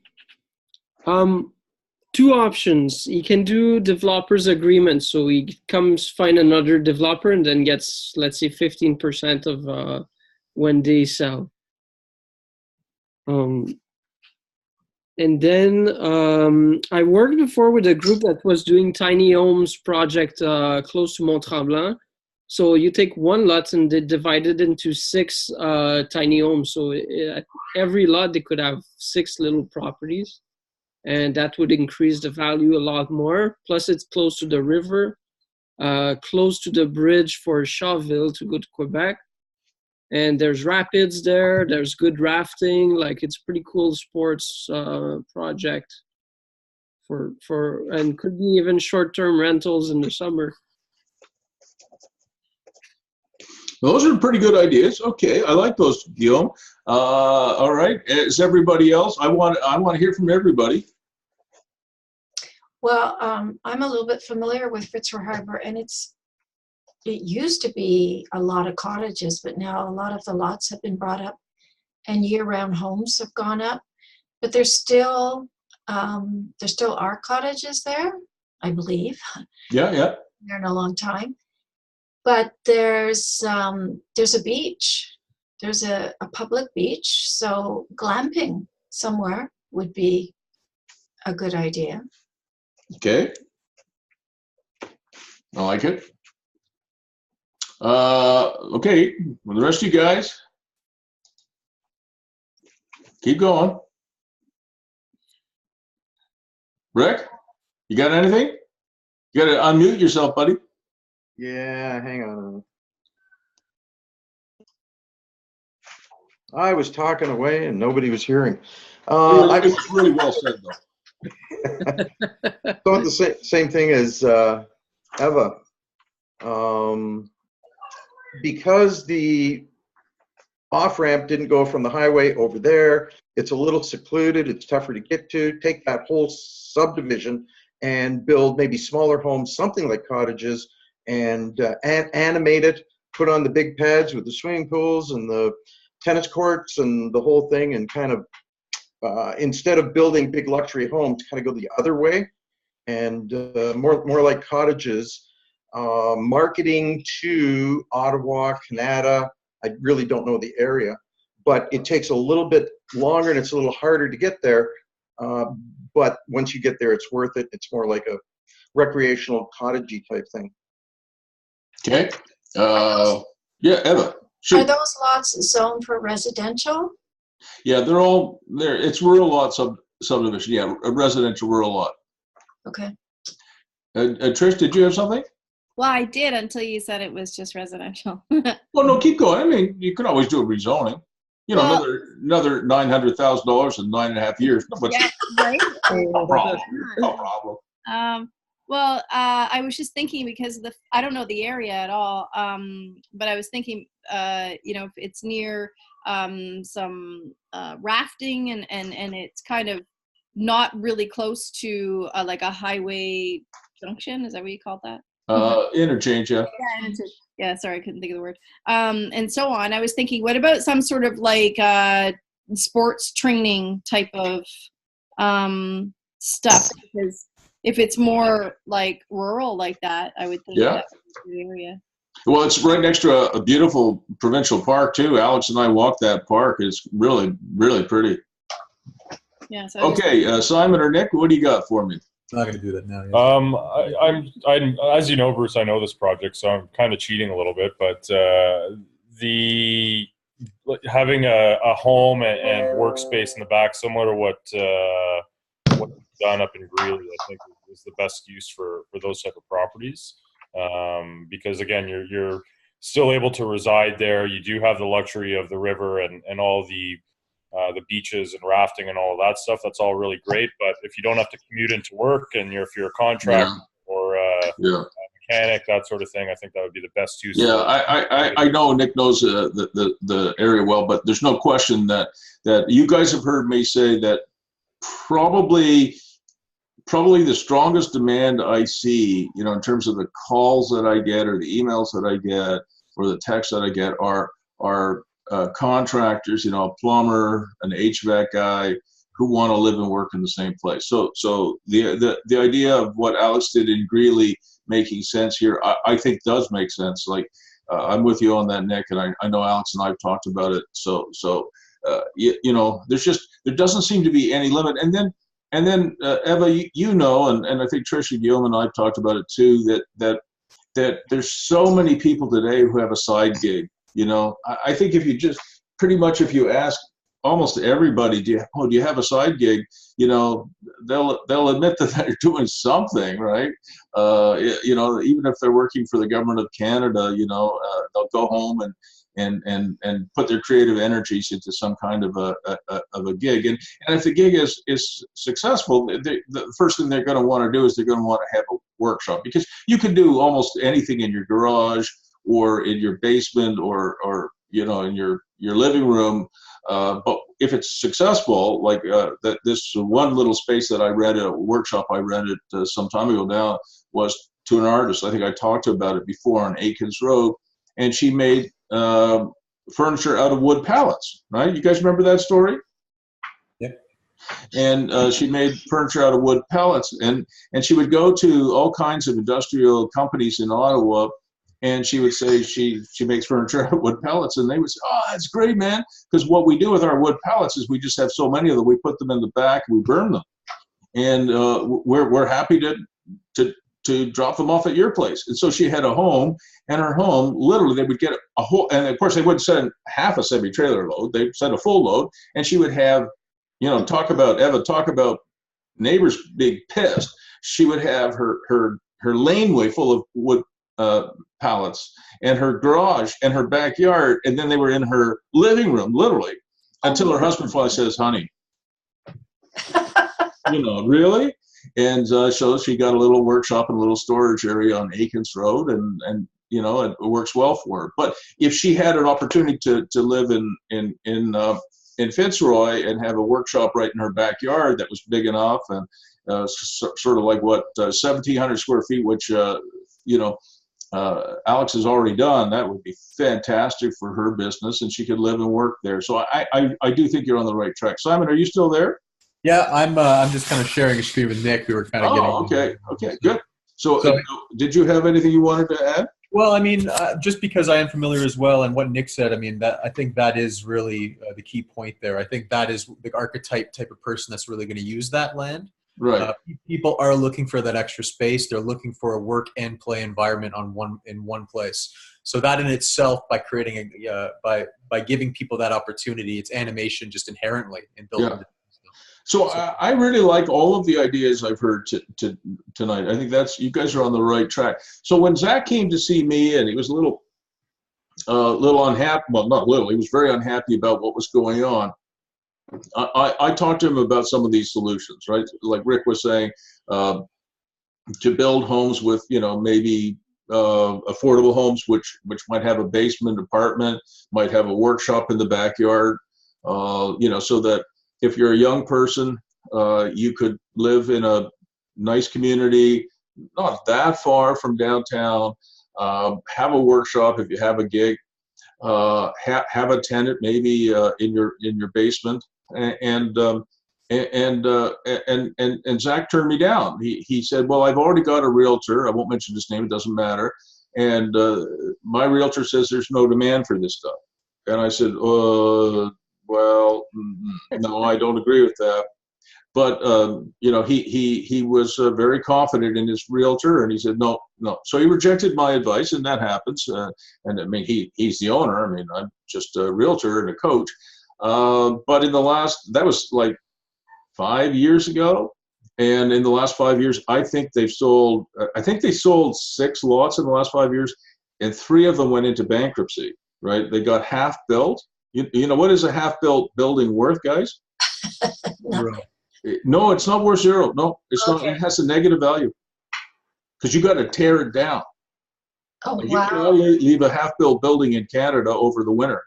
2 options. He can do developers agreement. So he comes find another developer and then gets, let's say, 15% of when they sell. And then I worked before with a group that was doing tiny homes project close to Mont-Tremblant. So you take 1 lot and they divide it into 6 tiny homes. So every lot, they could have 6 little properties. And that would increase the value a lot more. Plus, it's close to the river, close to the bridge for Charleville to go to Quebec. And there's rapids there. There's good rafting. Like, it's pretty cool sports project and could be even short-term rentals in the summer. Those are pretty good ideas. Okay, I like those, Guillaume. All right, is everybody else? I want to hear from everybody. Well, I'm a little bit familiar with Fitzroy Harbour, and it used to be a lot of cottages, but now a lot of the lots have been brought up, and year-round homes have gone up. But there still are cottages there, I believe. Yeah. There in a long time. But there's a beach. There's a public beach, so glamping somewhere would be a good idea. Okay. I like it. Okay, well, the rest of you guys, keep going. Rick, you got anything? You got to unmute yourself, buddy. Yeah, hang on. I was talking away and nobody was hearing. It was really well said, though. Thought the same thing as Eva. Because the off-ramp didn't go from the highway over there, it's a little secluded, it's tougher to get to. Take that whole subdivision and build maybe smaller homes, something like cottages, and animate it, put on the big pads with the swimming pools and the tennis courts and the whole thing, and kind of, instead of building big luxury homes, kind of go the other way, and more like cottages. Marketing to Ottawa, Canada, I really don't know the area, but it takes a little bit longer and it's a little harder to get there. But once you get there, it's worth it. It's more like a recreational cottagey type thing. Okay. Yeah, Eva. Sure. Are those lots zoned for residential? Yeah, they're all there. It's rural lot subdivision. Yeah, a residential rural lot. Okay. Trish, did you have something? Well, I did until you said it was just residential. Well, no, keep going. I mean, you can always do a rezoning. You know, Well, another $900,000 in 9.5 years. No, but yeah, right. no problem. No problem. Well, I was just thinking because I don't know the area at all, but I was thinking, if it's near some rafting and it's kind of not really close to like a highway junction. Is that what you call that? Interchange, yeah. Yeah, yeah, sorry, I couldn't think of the word. And so on. I was thinking, what about some sort of like sports training type of stuff? Because if it's more like rural like that, I would think that would be the area. Well, it's right next to a beautiful provincial park too. Alex and I walked that park. It's really, really pretty. Yeah. So Okay, Simon or Nick, what do you got for me? I'm not going to do that now. I'm as you know, Bruce, I know this project, so I'm kind of cheating a little bit. But the having a home and workspace in the back, similar to what you've done up in Greeley, I think is the best use for those type of properties. Because again, you're still able to reside there. You do have the luxury of the river and all the beaches and rafting and all of that stuff. That's all really great. But if you don't have to commute into work, and if you're a contractor or a mechanic, that sort of thing, I think that would be the best use. Yeah, I know Nick knows the area well, but there's no question that you guys have heard me say that probably the strongest demand I see, in terms of the calls that I get or the emails that I get or the texts that I get are contractors, a plumber, an HVAC guy who want to live and work in the same place. So the idea of what Alex did in Greeley making sense here, I think does make sense. Like I'm with you on that, Nick, and I know Alex and I've talked about it. So there doesn't seem to be any limit. And then Eva, and I think Tricia, Guillaume, and I've talked about it too, that there's so many people today who have a side gig. I think if you ask almost everybody, do you have a side gig? They'll admit that they're doing something, right? Even if they're working for the government of Canada, they'll go home and put their creative energies into some kind of a gig. And if the gig is successful, the first thing they're going to want to do is they're going to want to have a workshop, because you can do almost anything in your garage or in your basement or in your living room. But if it's successful, like this one little space that I rented, a workshop I rented some time ago now, was to an artist. I think I talked about it before, on Aikens Road, and she made furniture out of wood pallets, right? You guys remember that story? Yeah. And she made furniture out of wood pallets, and she would go to all kinds of industrial companies in Ottawa, and she would say she makes furniture out of wood pallets, and they would say, "Oh, that's great, man, because what we do with our wood pallets is we just have so many of them, we put them in the back and we burn them, and we're happy to drop them off at your place." And so she had a home, and her home, literally, they would get a whole, and of course they wouldn't send half a semi-trailer load, they'd send a full load, and she would have, talk about neighbors being pissed. She would have her laneway full of wood pallets, and her garage and her backyard, and then they were in her living room, literally, until her husband finally says, "Honey, really?" And so she got a little workshop and a little storage area on Aikens Road, and it works well for her. But if she had an opportunity to live in Fitzroy and have a workshop right in her backyard that was big enough, and sort of like 1,700 square feet, which Alex has already done, that would be fantastic for her business, and she could live and work there. So I do think you're on the right track. Simon, are you still there? Yeah, I'm just kind of sharing a screen with Nick. We were kind of getting. Okay, good. So did you have anything you wanted to add? Well, I mean, just because I am familiar as well, and what Nick said, I mean, I think that is really the key point there. I think that is the archetype type of person that's really going to use that land. Right. People are looking for that extra space. They're looking for a work and play environment in one place. So that in itself, by creating by giving people that opportunity, it's animation just inherently in building. Yeah. So I really like all of the ideas I've heard tonight. I think you guys are on the right track. So when Zach came to see me, and he was a little unhappy, well, not little, he was very unhappy about what was going on. I talked to him about some of these solutions, right? Like Rick was saying, to build homes with, maybe affordable homes, which might have a basement apartment, might have a workshop in the backyard, so that if you're a young person, you could live in a nice community, not that far from downtown, have a workshop if you have a gig, have a tenant maybe in your basement, and Zach turned me down. He said, "Well, I've already got a realtor. I won't mention his name; it doesn't matter. And my realtor says there's no demand for this stuff." And I said, "Well, no, I don't agree with that." But you know, he was very confident in his realtor, and he said no. So he rejected my advice, and that happens. And I mean, he's the owner. I mean, I'm just a realtor and a coach. But in the last, that was like 5 years ago, and in the last 5 years, I think they sold 6 lots in the last 5 years, and 3 of them went into bankruptcy. Right? They got half built. You know what is a half built building worth, guys? No, it's not worth 0. No, it's not. It has a negative value because you got to tear it down. Oh, You wow. can only leave a half-built building in Canada over the winter.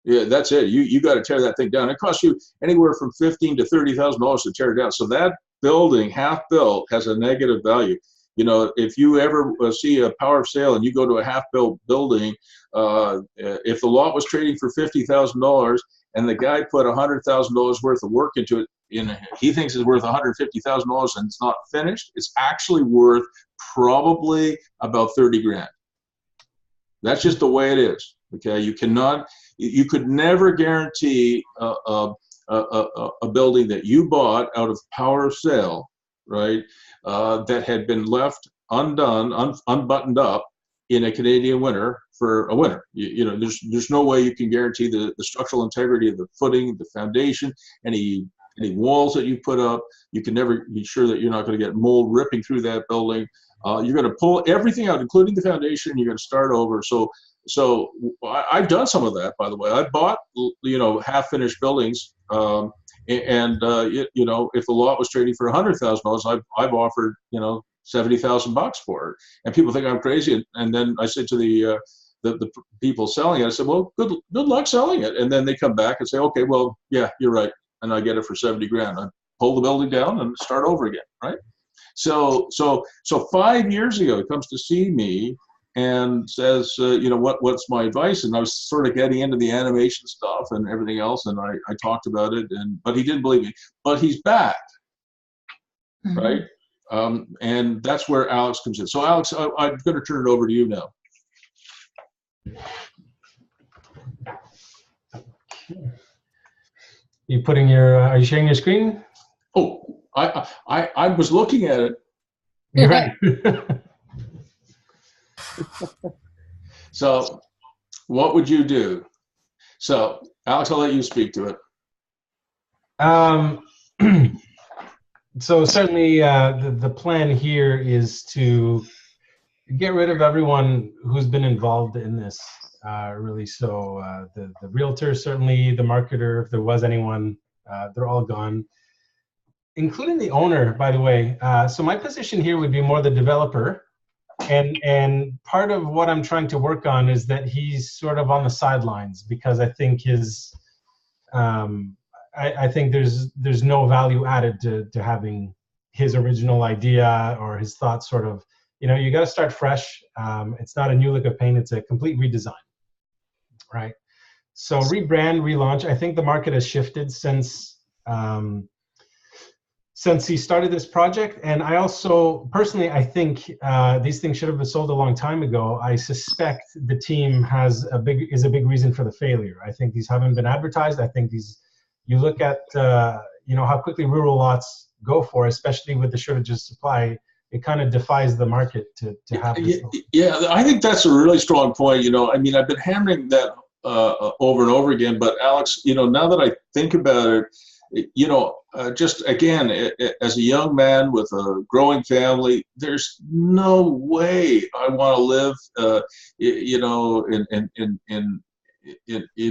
Yeah, that's it. You got to tear that thing down. It costs you anywhere from $15,000 to $30,000 to tear it down. So that building, half-built, has a negative value. You know, if you ever see a power of sale and you go to a half-built building, if the lot was trading for $50,000 and the guy put $100,000 worth of work into it, he thinks it's worth $150,000 and it's not finished, it's actually worth probably about 30 grand. That's just the way it is. Okay, you could never guarantee a building that you bought out of power of sale, right? That had been left undone, unbuttoned up in a Canadian winter for a winter. You know, there's no way you can guarantee the structural integrity of the footing, the foundation, any walls that you put up. You can never be sure that you're not going to get mold ripping through that building. You're going to pull everything out, including the foundation. You're going to start over. So I've done some of that, by the way. I bought, you know, half-finished buildings, you know, if the lot was trading for $100,000, I've offered, you know, $70,000 for it, and people think I'm crazy. And then I said to the people selling it, I said, well, good luck selling it. And then they come back and say, okay, well, yeah, you're right, and I get it for 70 grand. I pull the building down and start over again, right? So 5 years ago, he comes to see me and says, you know, what's my advice? And I was sort of getting into the animation stuff and everything else, and I talked about it, but he didn't believe me. But he's back, right? And that's where Alex comes in. So Alex, I'm going to turn it over to you now. You putting your? Are you sharing your screen? Oh, I was looking at it. You're right. So, what would you do? So, Alex, I'll let you speak to it. So certainly the plan here is to get rid of everyone who's been involved in this, really. So the realtor, certainly the marketer, if there was anyone, they're all gone, including the owner, by the way. So my position here would be more the developer. And part of what I'm trying to work on is that he's sort of on the sidelines, because I think his I think there's no value added to having his original idea or his thoughts sort of, you know, you got to start fresh. It's not a new lick of paint, it's a complete redesign, right? So rebrand, relaunch. I think the market has shifted since he started this project. And I also, personally, I think these things should have been sold a long time ago. I suspect the team is a big reason for the failure. I think these haven't been advertised. I think you look at, you know, how quickly rural lots go for, especially with the shortage of supply, it kind of defies the market to have this. Yeah, I think that's a really strong point. You know, I mean, I've been hammering that over and over again, but Alex, you know, now that I think about it, you know, just again, as a young man with a growing family, there's no way I want to live, you know, in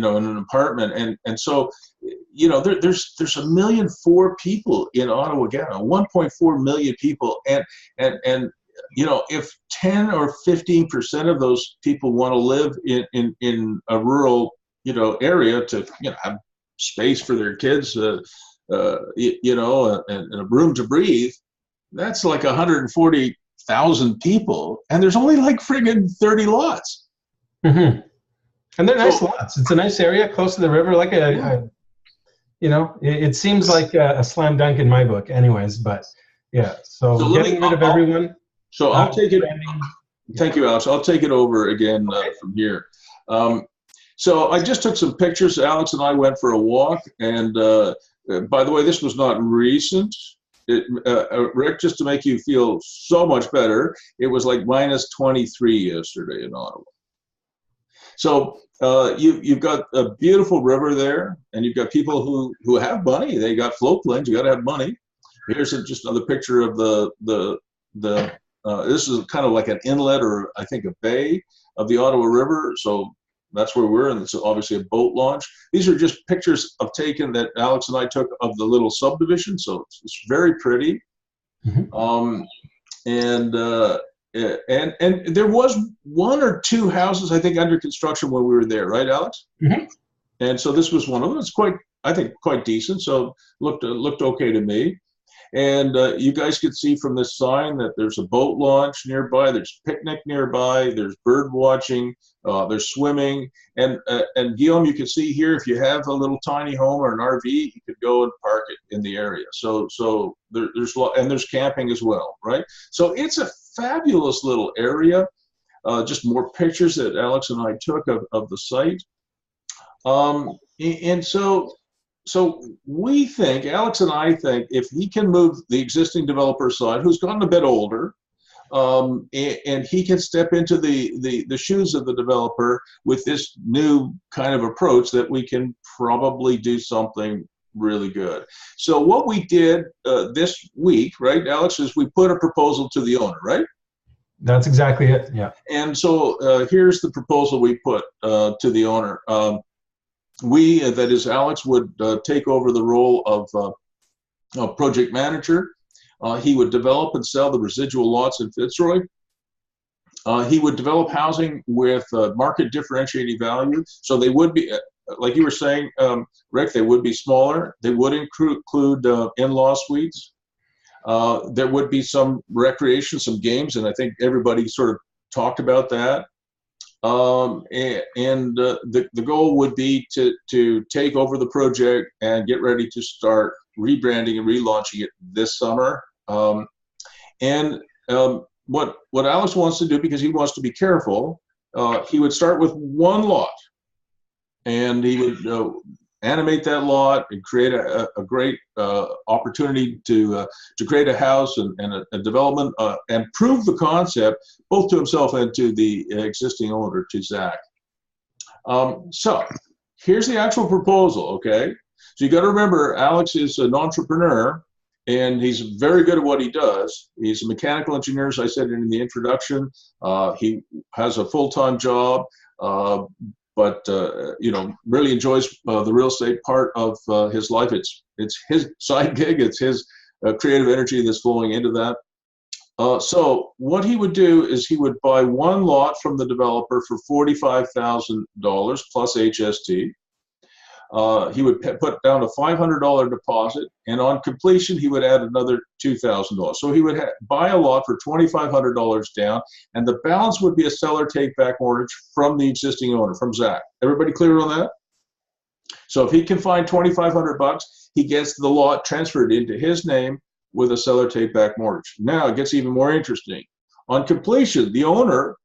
an apartment, and so, you know, there's 1.4 million people in Ottawa again, 1.4 million people, and you know, if 10 or 15% of those people want to live in a rural, you know, area to, you know, have space for their kids, you know, and a room to breathe, that's like 140,000 people, and there's only like friggin' 30 lots. Mm-hmm. And they're nice lots. It's a nice area, close to the river, like you know, it seems like a slam dunk in my book anyways, but yeah, so getting rid of everyone. So I'll take it. Thank you, Alex. I'll take it over again from here. So I just took some pictures. Alex and I went for a walk, and by the way, this was not recent. Rick, just to make you feel so much better, it was like minus 23 yesterday in Ottawa. So you've got a beautiful river there, and you've got people who have money. They got float planes. You got to have money. Here's just another picture of this is kind of like an inlet, or I think a bay of the Ottawa River. So that's where we're, and it's obviously a boat launch. These are just pictures taken that Alex and I took of the little subdivision. So it's very pretty. Mm-hmm. And there was one or two houses, I think, under construction when we were there, right, Alex? Mm-hmm. And so this was one of them. It's I think, quite decent. So looked okay to me. And you guys could see from this sign that there's a boat launch nearby, there's picnic nearby, there's bird watching, there's swimming, and Guillaume, you can see here, if you have a little tiny home or an RV, you could go and park it in the area. So there's camping as well, right? So it's a fabulous little area. Just more pictures that Alex and I took of the site, and so we think, Alex and I think, if he can move the existing developer aside, who's gotten a bit older, and he can step into the shoes of the developer with this new kind of approach, that we can probably do something really good. So what we did this week, right, Alex, is we put a proposal to the owner, right? That's exactly it, yeah. And so here's the proposal we put to the owner. That is, Alex would take over the role of project manager. He would develop and sell the residual lots in Fitzroy. He would develop housing with market differentiating value. So they would be, like you were saying, Rick, they would be smaller. They would include in-law suites. There would be some recreation, some games, and I think everybody sort of talked about that. The goal would be to take over the project and get ready to start rebranding and relaunching it this summer. What Alex wants to do, because he wants to be careful, he would start with one lot, and he would animate that lot and create a great opportunity to create a house and a development and prove the concept both to himself and to the existing owner, to Zach. So here's the actual proposal, okay? So you got to remember, Alex is an entrepreneur, and he's very good at what he does. He's a mechanical engineer, as I said in the introduction. He has a full-time job, but really enjoys the real estate part of his life. It's his side gig. It's his creative energy that's flowing into that. So what he would do is he would buy one lot from the developer for $45,000 plus HST. He would put down a $500 deposit, and on completion, he would add another $2,000. So he would buy a lot for $2,500 down, and the balance would be a seller take-back mortgage from the existing owner, from Zach. Everybody clear on that? So if he can find $2,500, he gets the lot transferred into his name with a seller take-back mortgage. Now it gets even more interesting. On completion, the owner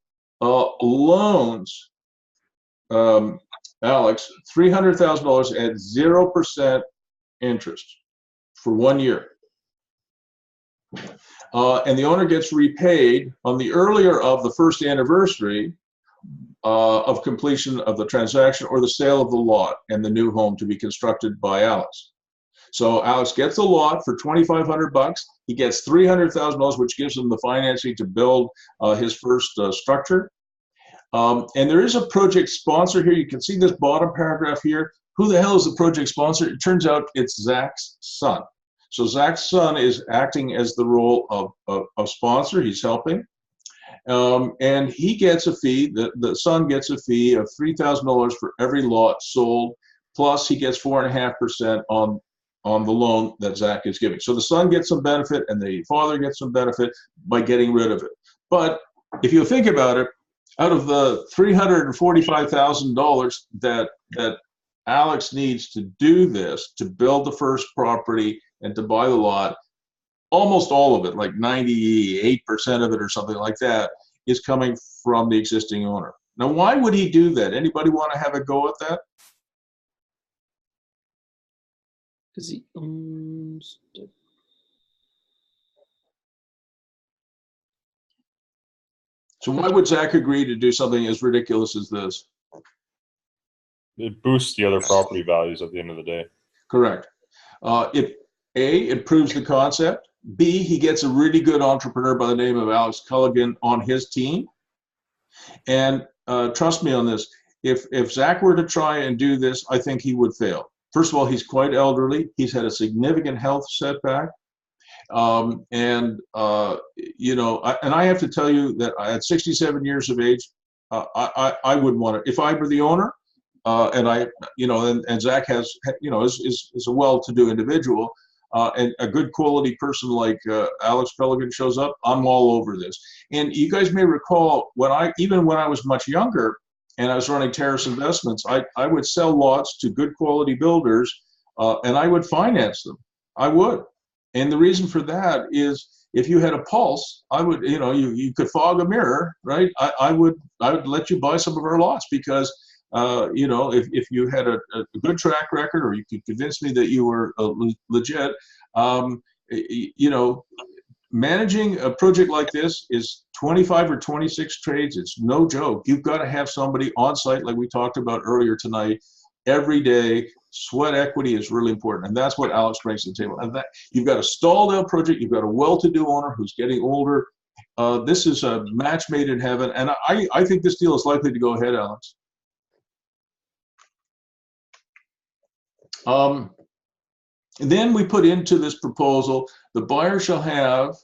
loans Alex $300,000 at 0% interest for 1 year. And the owner gets repaid on the earlier of the first anniversary of completion of the transaction or the sale of the lot and the new home to be constructed by Alex. So Alex gets the lot for $2,500. He gets $300,000, which gives him the financing to build his first structure. And there is a project sponsor here. You can see this bottom paragraph here. Who the hell is the project sponsor? It turns out it's Zach's son. So Zach's son is acting as the role of sponsor. He's helping. And he gets a fee, the son gets a fee of $3,000 for every lot sold, plus he gets 4.5% on the loan that Zach is giving. So the son gets some benefit and the father gets some benefit by getting rid of it. But if you think about it, out of the $345,000 that Alex needs to do this, to build the first property and to buy the lot, almost all of it, like 98% of it or something like that, is coming from the existing owner. Now, why would he do that? Anybody want to have a go at that? Because he owns. So why would Zach agree to do something as ridiculous as this? It boosts the other property values at the end of the day. Correct. It proves the concept. B, he gets a really good entrepreneur by the name of Alex Culligan on his team. And trust me on this, if Zach were to try and do this, I think he would fail. First of all, he's quite elderly. He's had a significant health setback. You know, I have to tell you that at 67 years of age, I would want to, if I were the owner, and I, you know, and Zach has, you know, is a well-to-do individual, and a good quality person like Alex Pelican shows up, I'm all over this. And you guys may recall even when I was much younger and I was running Terrace Investments, I would sell lots to good quality builders, and I would finance them. I would. And the reason for that is if you had a pulse, I would, you know, you could fog a mirror, right? I would let you buy some of our lots because, you know, if you had a good track record or you could convince me that you were legit, you know, managing a project like this is 25 or 26 trades. It's no joke. You've got to have somebody on site, like we talked about earlier tonight, every day. Sweat equity is really important, and that's what Alex brings to the table. And that you've got a stalled out project, you've got a well-to-do owner who's getting older. This is a match made in heaven, and I think this deal is likely to go ahead, Alex. Then we put into this proposal, the buyer shall have,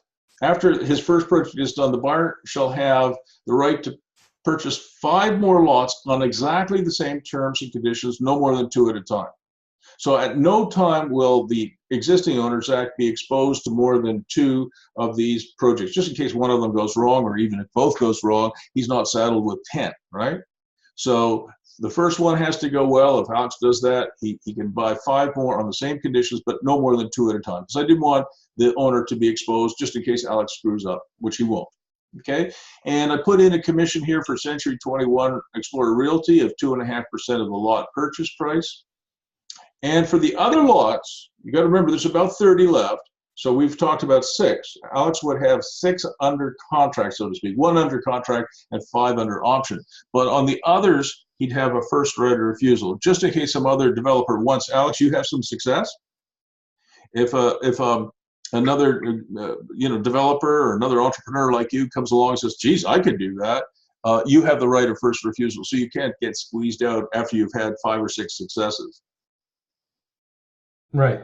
after his first purchase is done, the buyer shall have the right to purchase 5 more lots on exactly the same terms and conditions, no more than 2 at a time. So at no time will the existing owners act be exposed to more than 2 of these projects, just in case one of them goes wrong, or even if both goes wrong, he's not saddled with 10, right? So the first one has to go well. If Alex does that, he can buy 5 more on the same conditions, but no more than 2 at a time. Because I didn't want the owner to be exposed just in case Alex screws up, which he won't. Okay, and I put in a commission here for Century 21 Explorer Realty of 2.5% of the lot purchase price. And for the other lots, you got to remember there's about 30 left. So we've talked about 6. Alex would have 6 under contract, so to speak, 1 under contract and 5 under option. But on the others, he'd have a first right of refusal, just in case some other developer wants. Alex, you have some success. If another you know, developer or another entrepreneur like you comes along and says, geez, I could do that, you have the right of first refusal. So you can't get squeezed out after you've had 5 or 6 successes. Right.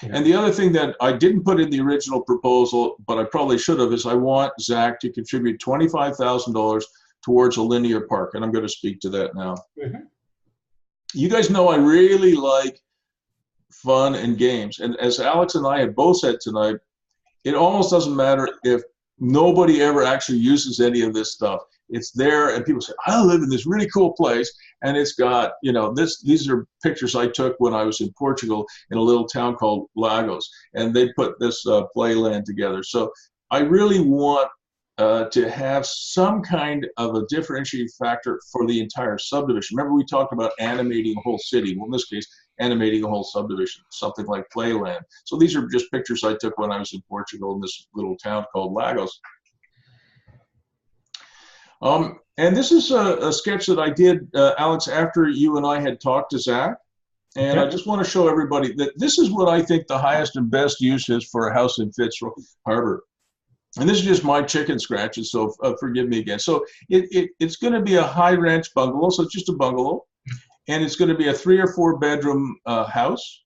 Yeah. And the other thing that I didn't put in the original proposal, but I probably should have, is I want Zach to contribute $25,000 towards a linear park. And I'm going to speak to that now. Mm-hmm. You guys know I really like fun and games. And as Alex and I have both said tonight, it almost doesn't matter if nobody ever actually uses any of this stuff. It's there, and people say, I live in this really cool place, and it's got, you know, these are pictures I took when I was in Portugal in a little town called Lagos, and they put this playland together. So I really want to have some kind of a differentiating factor for the entire subdivision. Remember, we talked about animating a whole city. Well, in this case, animating a whole subdivision, something like playland. So these are just pictures I took when I was in Portugal in this little town called Lagos. And this is a sketch that I did, Alex, after you and I had talked to Zach. And I just want to show everybody that this is what I think the highest and best use is for a house in Fitzroy Harbour. And this is just my chicken scratches, so forgive me again. So it's going to be a high ranch bungalow, so it's just a bungalow. And it's going to be a 3 or 4 bedroom house.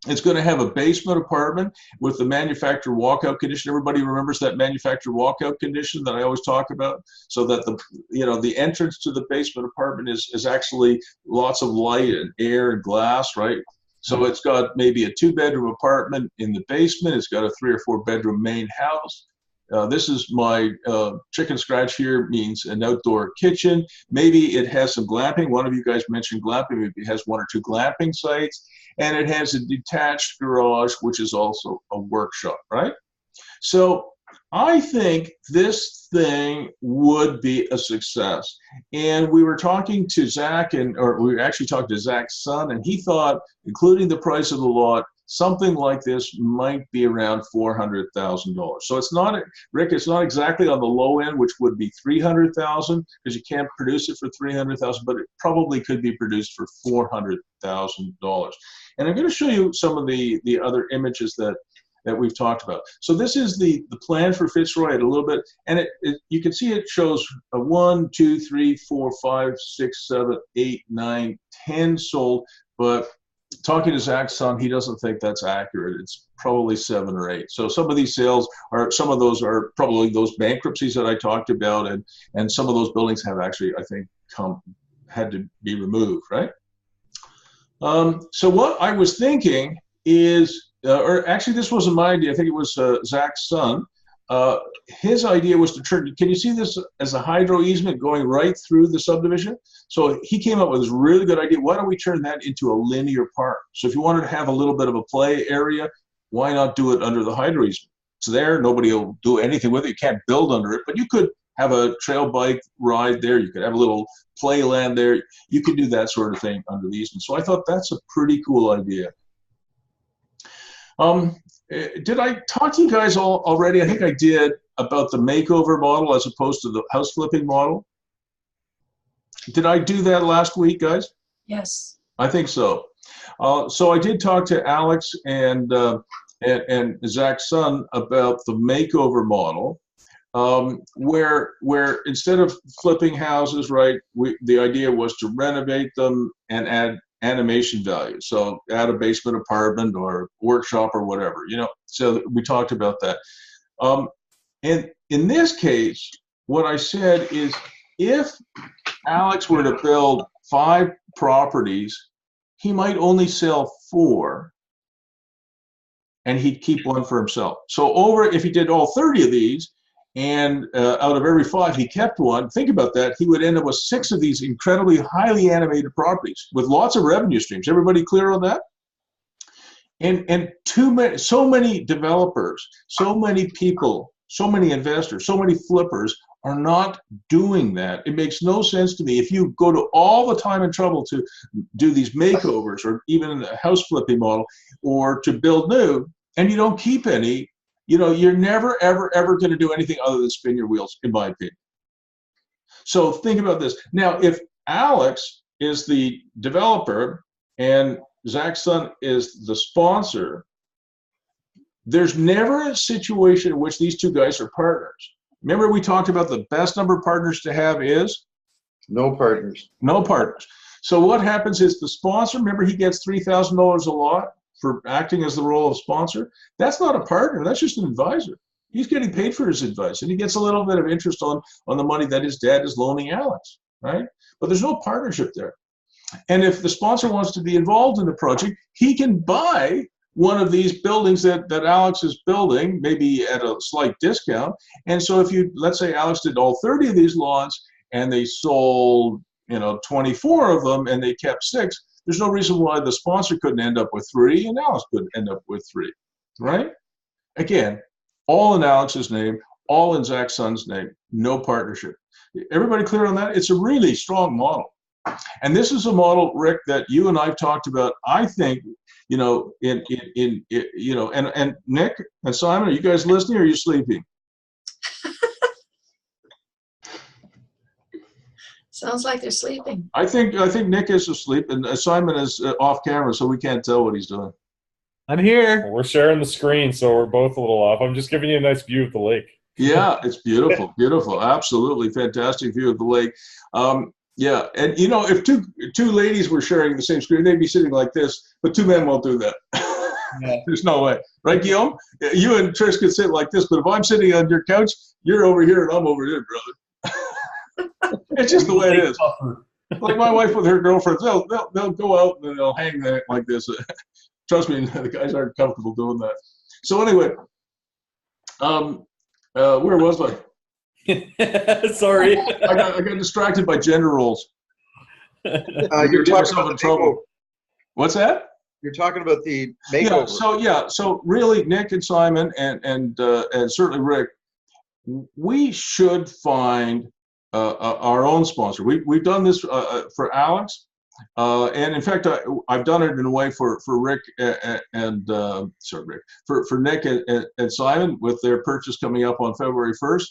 It's going to have a basement apartment with the manufactured walkout condition. Everybody remembers that manufactured walkout condition that I always talk about, so that the entrance to the basement apartment is actually lots of light and air and glass, right? So it's got maybe a 2-bedroom apartment in the basement. It's got a 3 or 4 bedroom main house. This is my chicken scratch here, means an outdoor kitchen. Maybe it has some glamping. One of you guys mentioned glamping. Maybe it has 1 or 2 glamping sites. And it has a detached garage, which is also a workshop, right? So I think this thing would be a success. And we were talking to Zach, or we were actually talking to Zach's son, and he thought, including the price of the lot, something like this might be around $400,000. So it's not, Rick, it's not exactly on the low end, which would be $300,000, because you can't produce it for $300,000, but it probably could be produced for $400,000. And I'm going to show you some of the other images that we've talked about. So this is the plan for Fitzroy at a little bit, and you can see it shows a 1, 2, 3, 4, 5, 6, 7, 8, 9, 10 sold, but talking to Zach's son, he doesn't think that's accurate. It's probably 7 or 8. So some of these sales some of those are probably those bankruptcies that I talked about, and some of those buildings have actually, I think, had to be removed, right? So what I was thinking is, or actually this wasn't my idea, I think it was Zach's son. His idea was to turn, can you see this as a hydro easement going right through the subdivision? So he came up with this really good idea. Why don't we turn that into a linear park? So if you wanted to have a little bit of a play area, why not do it under the hydro easement? It's there, nobody will do anything with it. You can't build under it, but you could have a trail bike ride there. You could have a little play land there. You could do that sort of thing under the easement. So I thought that's a pretty cool idea. Did I talk to you guys already? I think I did, about the makeover model as opposed to the house flipping model. Did I do that last week, guys? Yes. I think so. So I did talk to Alex and Zach's son about the makeover model, where instead of flipping houses, right, the idea was to renovate them and add animation value. So add a basement apartment or workshop or whatever, you know. So we talked about that. And in this case, what I said is, if Alex were to build 5 properties, he might only sell 4, and he'd keep 1 for himself. So if he did all 30 of these, and out of every 5 he kept 1, think about that, he would end up with 6 of these incredibly highly animated properties with lots of revenue streams. Everybody clear on that? And so many developers, so many people, so many investors, so many flippers are not doing that. It makes no sense to me. If you go to all the time and trouble to do these makeovers, or even a house flipping model, or to build new, and you don't keep any, you know, you're never, ever, ever going to do anything other than spin your wheels, in my opinion. So think about this. Now, if Alex is the developer and Zach's son is the sponsor, there's never a situation in which these two guys are partners. Remember, we talked about the best number of partners to have is? No partners. No partners. So what happens is the sponsor, remember, he gets $3,000 a lot for acting as the role of sponsor. That's not a partner, that's just an advisor. He's getting paid for his advice, and he gets a little bit of interest on the money that his dad is loaning Alex, right? But there's no partnership there. And if the sponsor wants to be involved in the project, he can buy one of these buildings that Alex is building, maybe at a slight discount. And so if let's say Alex did all 30 of these lots and they sold, 24 of them and they kept 6, there's no reason why the sponsor couldn't end up with 3 and Alex could end up with 3, right? Again, all in Alex's name, all in Zach's son's name, no partnership. Everybody clear on that? It's a really strong model. And this is a model, Rick, that you and I've talked about. I think, and Nick and Simon, are you guys listening or are you sleeping? Sounds like they're sleeping. I think Nick is asleep and Simon is off camera, so we can't tell what he's doing. I'm here. Well, we're sharing the screen, so we're both a little off. I'm just giving you a nice view of the lake. Yeah, it's beautiful, beautiful, absolutely fantastic view of the lake. Yeah, and if two ladies were sharing the same screen, they'd be sitting like this, but 2 men won't do that. Yeah. There's no way. Right, Guillaume? You and Trish could sit like this, but if I'm sitting on your couch, you're over here and I'm over here, brother. It's just the way it is. Like my wife with her girlfriends, they'll go out and they'll hang there like this. Trust me, the guys aren't comfortable doing that. So anyway, where was I? Sorry. I got distracted by gender roles. You're talking about trouble. What's that? You're talking about the makeover. So really, Nick and Simon and certainly Rick, we should find our own sponsor. We've done this for Alex, and in fact, I've done it in a way for Rick and Rick, for Nick and Simon with their purchase coming up on February 1st.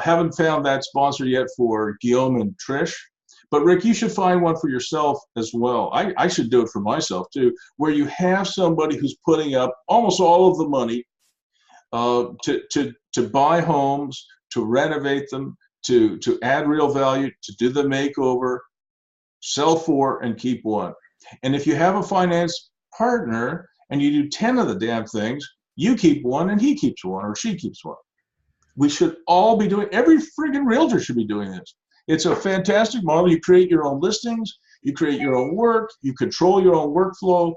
Haven't found that sponsor yet for Guillaume and Trish. But Rick, you should find one for yourself as well. I should do it for myself too, where you have somebody who's putting up almost all of the money to buy homes, to renovate them, to add real value, to do the makeover, sell 4 and keep 1. And if you have a finance partner and you do 10 of the damn things, you keep 1 and he keeps 1 or she keeps 1. We should all be doing, every friggin' realtor should be doing this. It's a fantastic model. You create your own listings, you create your own work, you control your own workflow.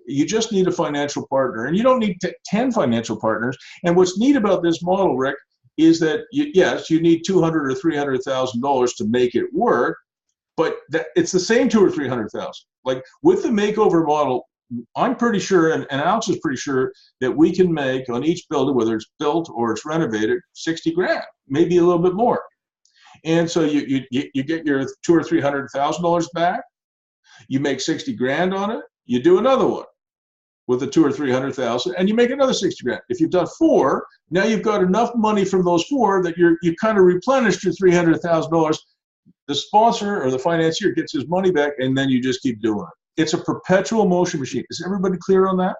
You just need a financial partner, and you don't need 10 financial partners. And what's neat about this model, Rick, is that yes, you need $200,000 or $300,000 to make it work, but it's the same $200,000 or $300,000. Like with the makeover model, I'm pretty sure, and Alex is pretty sure, that we can make on each building, whether it's built or it's renovated, 60 grand, maybe a little bit more. And so you get your $200,000 or $300,000 back. You make 60 grand on it. You do another one with the $200,000 or $300,000, and you make another 60 grand. If you've done 4, now you've got enough money from those 4 that you kind of replenished your $300,000. The sponsor or the financier gets his money back, and then you just keep doing it. It's a perpetual motion machine. Is everybody clear on that?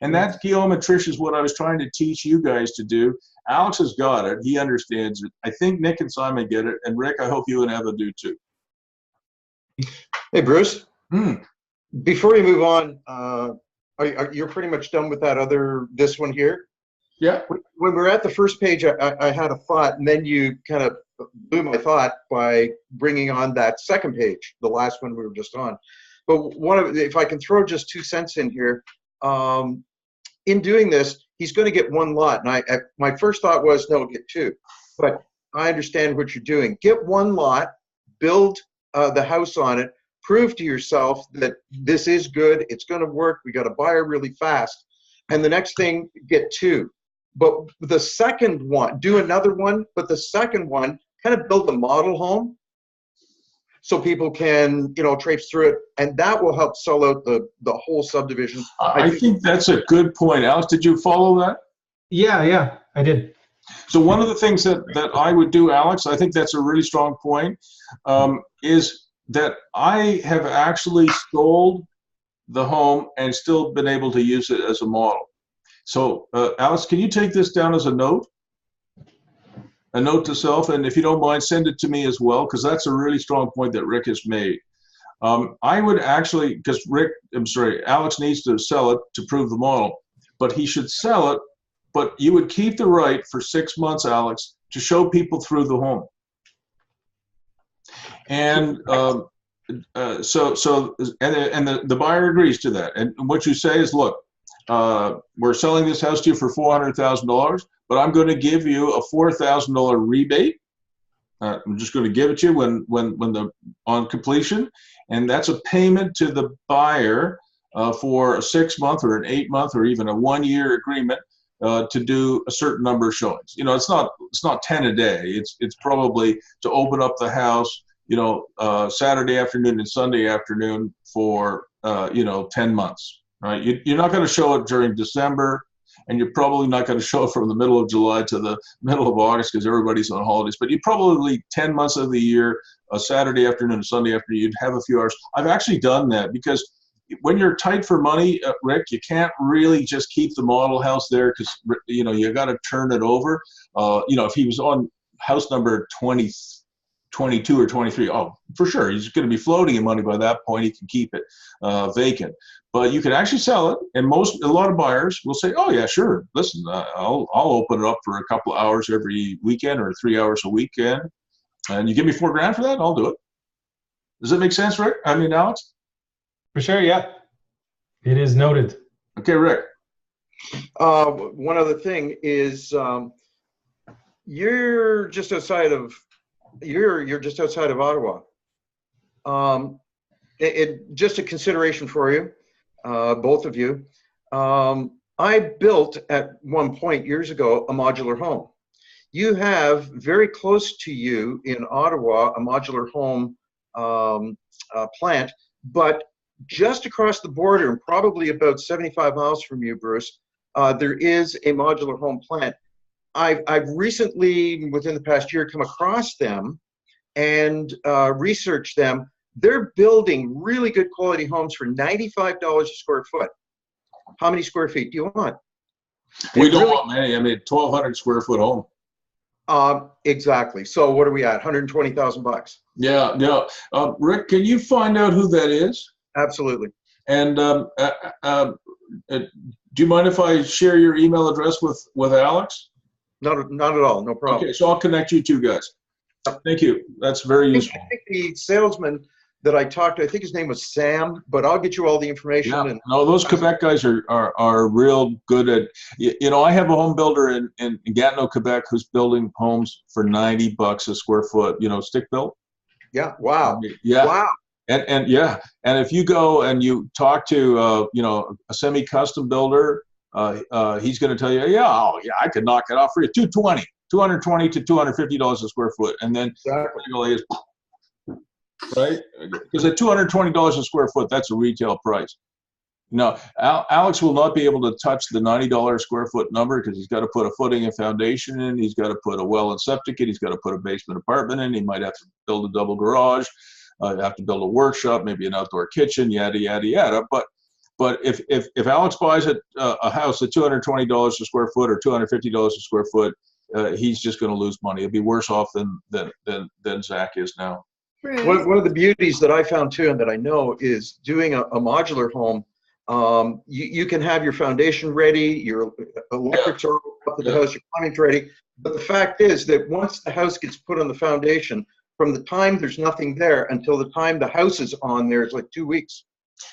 And that, Guillaume and Trish, is what I was trying to teach you guys to do. Alex has got it. He understands it. I think Nick and Simon get it. And Rick, I hope you and Eva do too. Hey, Bruce. Before you move on, you're pretty much done with this one here? Yeah. When we were at the first page, I had a thought, and then you kind of blew my thought by bringing on that second page, the last one we were just on. But if I can throw just 2 cents in here, in doing this, he's going to get 1 lot. And my first thought was, no, get 2. But I understand what you're doing. Get 1 lot, build the house on it, prove to yourself that this is good, it's going to work, we got a buyer really fast. And the next thing, get 2. But the second one, do another one, but the second one, kind of build a model home so people can, traipse through it, and that will help sell out the whole subdivision. I think that's a good point. Alex, did you follow that? Yeah, I did. So one of the things that I would do, Alex, I think that's a really strong point, is that I have actually sold the home and still been able to use it as a model. So Alex, can you take this down as a note to self, and if you don't mind, send it to me as well, because that's a really strong point that Rick has made. I would actually, because Alex needs to sell it to prove the model, but he should sell it, but you would keep the right for 6 months, Alex, to show people through the home. And the buyer agrees to that. And what you say is, look, we're selling this house to you for $400,000, but I'm going to give you a $4,000 rebate. I'm just going to give it to you on completion, and that's a payment to the buyer for a 6-month or an 8-month or even a 1-year agreement to do a certain number of showings. It's not 10 a day. It's probably to open up the house, Saturday afternoon and Sunday afternoon for 10 months. Right? You're not going to show it during December, and you're probably not going to show it from the middle of July to the middle of August because everybody's on holidays. But you probably 10 months of the year, a Saturday afternoon, a Sunday afternoon, you'd have a few hours. I've actually done that because when you're tight for money, Rick, you can't really just keep the model house there because you got to turn it over. If he was on house number 22 or 23, for sure, he's going to be floating in money by that point. He can keep it vacant. But you can actually sell it, and a lot of buyers will say, "Oh yeah, sure. Listen, I'll open it up for a couple of hours every weekend or 3 hours a weekend, and you give me $4,000 for that, I'll do it." Does that make sense, Rick? I mean, Alex? For sure, yeah. It is noted. Okay, Rick. One other thing is, you're just outside of Ottawa. Just a consideration for you. Both of you. I built at one point years ago a modular home. you have very close to you in Ottawa a modular home plant, but just across the border, and probably about 75 miles from you, Bruce, there is a modular home plant. I've recently, within the past year, come across them and researched them. They're building really good quality homes for $95 a square foot. How many square feet do you want? We don't want many. I mean, 1,200 square foot home. Exactly. So what are we at? 120,000 bucks. Yeah, yeah. Rick, can you find out who that is? Absolutely. And do you mind if I share your email address with Alex? Not at all. No problem. Okay, so I'll connect you two guys. Thank you. That's very useful. I think the salesman that I talked to, I think his name was Sam, but I'll get you all the information. Yeah. And No, those Quebec guys are real good at, you know, I have a home builder in Gatineau, Quebec, who's building homes for $90 a square foot, you know, stick built. Yeah. Wow. Yeah. Wow. And yeah, and if you go and you talk to, you know, a semi-custom builder, he's going to tell you, yeah, oh yeah, I could knock it off for you. $220 to $250 a square foot. And then Exactly. right? Because at $220 a square foot, that's a retail price. Now, Alex will not be able to touch the $90 a square foot number because he's got to put a footing and foundation in. He's got to put a well and septic in. He's got to put a basement apartment in. He might have to build a double garage, have to build a workshop, maybe an outdoor kitchen, yada, yada, yada. But if Alex buys a house at $220 a square foot or $250 a square foot, he's just going to lose money. He'll be worse off than Zach is now. One of the beauties that I found too, and that I know, is doing a modular home. You can have your foundation ready, your electrics are up to the house, your plumbing's ready. But the fact is that once the house gets put on the foundation, from the time there's nothing there until the time the house is on there, it's like 2 weeks.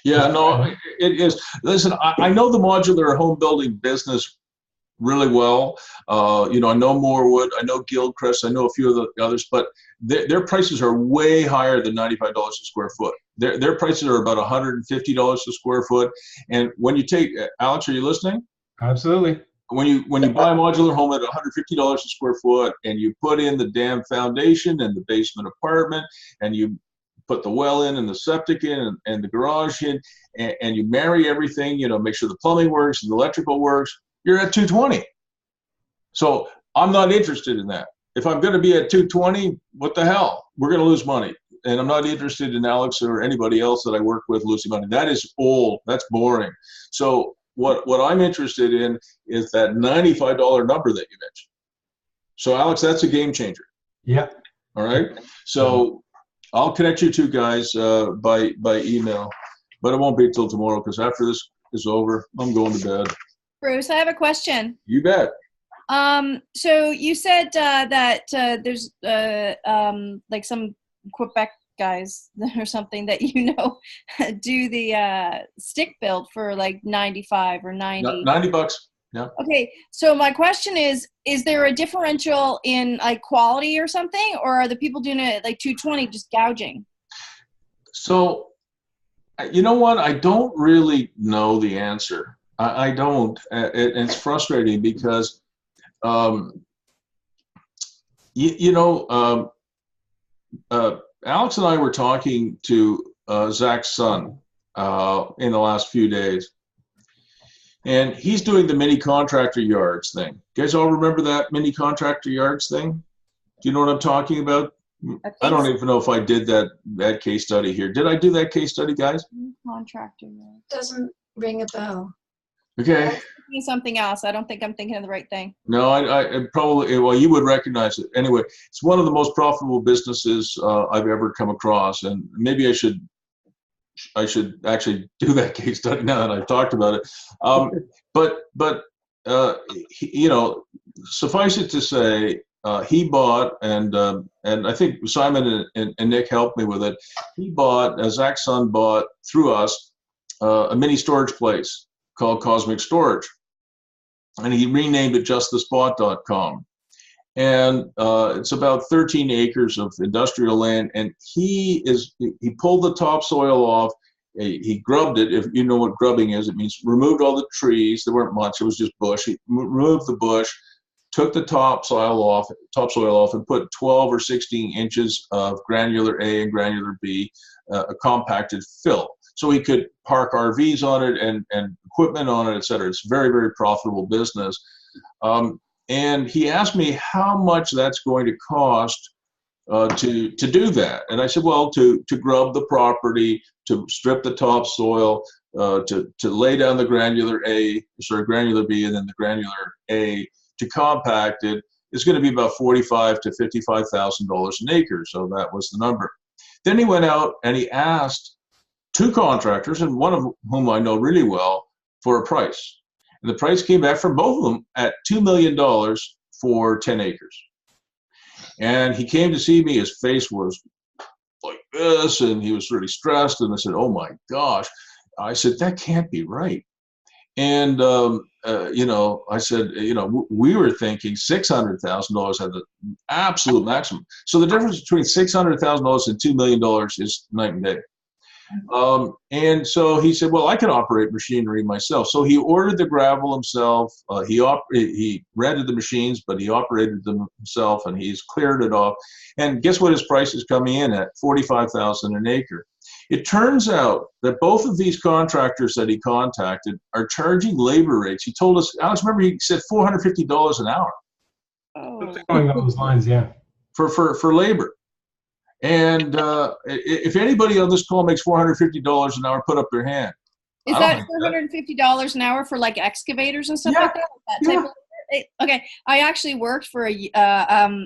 Yeah, no, it is. Listen, I know the modular home building business really well. You know, I know Morewood, I know Gilchrist, I know a few of the others, but their prices are way higher than $95 a square foot. Their prices are about $150 a square foot. And when you take, Alex, are you listening? Absolutely. When you buy a modular home at $150 a square foot and you put in the damn foundation and the basement apartment and you put the well in and the septic in and the garage in and you marry everything, you know, make sure the plumbing works and the electrical works, you're at $220. So I'm not interested in that. If I'm going to be at $220, what the hell? We're going to lose money. And I'm not interested in Alex or anybody else that I work with losing money. That is old. That's boring. So what I'm interested in is that $95 number that you mentioned. So Alex, that's a game changer. Yeah. All right. So I'll connect you two guys by email, but it won't be till tomorrow because after this is over, I'm going to bed. Bruce, I have a question. You bet. So you said that there's like some Quebec guys or something that you know do the stick build for like 95 or 90. $90. Yeah. Okay, so my question is there a differential in like quality or something, or are the people doing it at like 220 just gouging? So, you know what? I don't really know the answer. I don't. It's frustrating because, you know, Alex and I were talking to Zach's son in the last few days. And he's doing the mini contractor yards thing. You guys all remember that mini contractor yards thing? Do you know what I'm talking about? I don't even know if I did that case study here. Did I do that case study, guys? Contractor yards. Doesn't ring a bell. Okay. I'm thinking something else. I don't think I'm thinking of the right thing. No, I probably, well, you would recognize it. Anyway, it's one of the most profitable businesses I've ever come across. And maybe I should actually do that case study now that I've talked about it. But you know, suffice it to say, he bought, and I think Simon and Nick helped me with it. He bought, Zach's son bought through us, a mini storage place called Cosmic Storage, and he renamed it justthespot.com. And it's about 13 acres of industrial land, and he pulled the topsoil off. He grubbed it. If you know what grubbing is, it means removed all the trees. There weren't much. It was just bush. He removed the bush, took the topsoil off, and put 12 or 16 inches of granular A and granular B, a compacted fill. So he could park RVs on it and equipment on it, et cetera. It's very, very profitable business. And he asked me how much that's going to cost to do that. And I said, well, to grub the property, to strip the topsoil, to lay down the granular B and then the granular A, to compact it, is going to be about $45,000 to $55,000 an acre. So that was the number. Then he went out and he asked 2 contractors, and one of whom I know really well, for a price. And the price came back from both of them at $2 million for 10 acres. And he came to see me, his face was like this, and he was really stressed, and I said, oh my gosh. I said, that can't be right. And, I said, we were thinking $600,000 at the absolute maximum. So the difference between $600,000 and $2 million is night and day. And so he said, well, I can operate machinery myself. So he ordered the gravel himself. He rented the machines, but he operated them himself, and he's cleared it off. And guess what his price is coming in at? $45,000 an acre. It turns out that both of these contractors that he contacted are charging labor rates. He told us, Alex, remember he said $450 an hour. Something along those lines, yeah. For labor. And if anybody on this call makes $450 an hour, put up their hand. Is that $450 an hour for like excavators and stuff like that? Type of, okay, I actually worked for a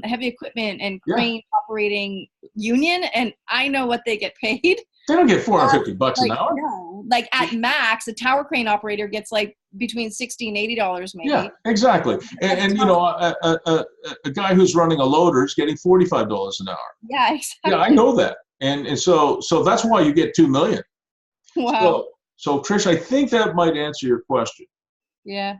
heavy equipment and crane operating union, and I know what they get paid. They don't get $450 an hour. No, like at max, a tower crane operator gets like between $60 and $80 maybe. Yeah, exactly. And a guy who's running a loader is getting $45 an hour. Yeah, exactly. Yeah, I know that. And so that's why you get $2 million. Wow. So Trish, I think that might answer your question. Yeah.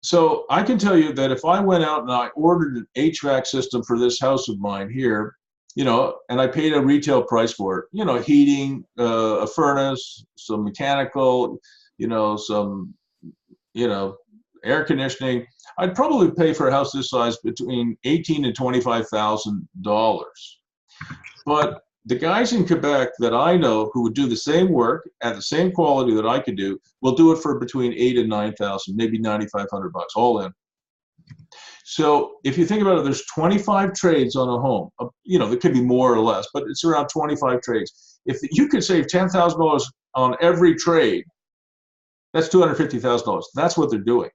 So I can tell you that if I went out and I ordered an HVAC system for this house of mine here, and I paid a retail price for it, heating, a furnace, some mechanical, some, air conditioning, I'd probably pay for a house this size between $18,000 and $25,000. But the guys in Quebec that I know who would do the same work at the same quality that I could do will do it for between $8,000 and $9,000, maybe $9,500 all in. So if you think about it, there's 25 trades on a home. There could be more or less, but it's around 25 trades. If you could save $10,000 on every trade, that's $250,000. That's what they're doing.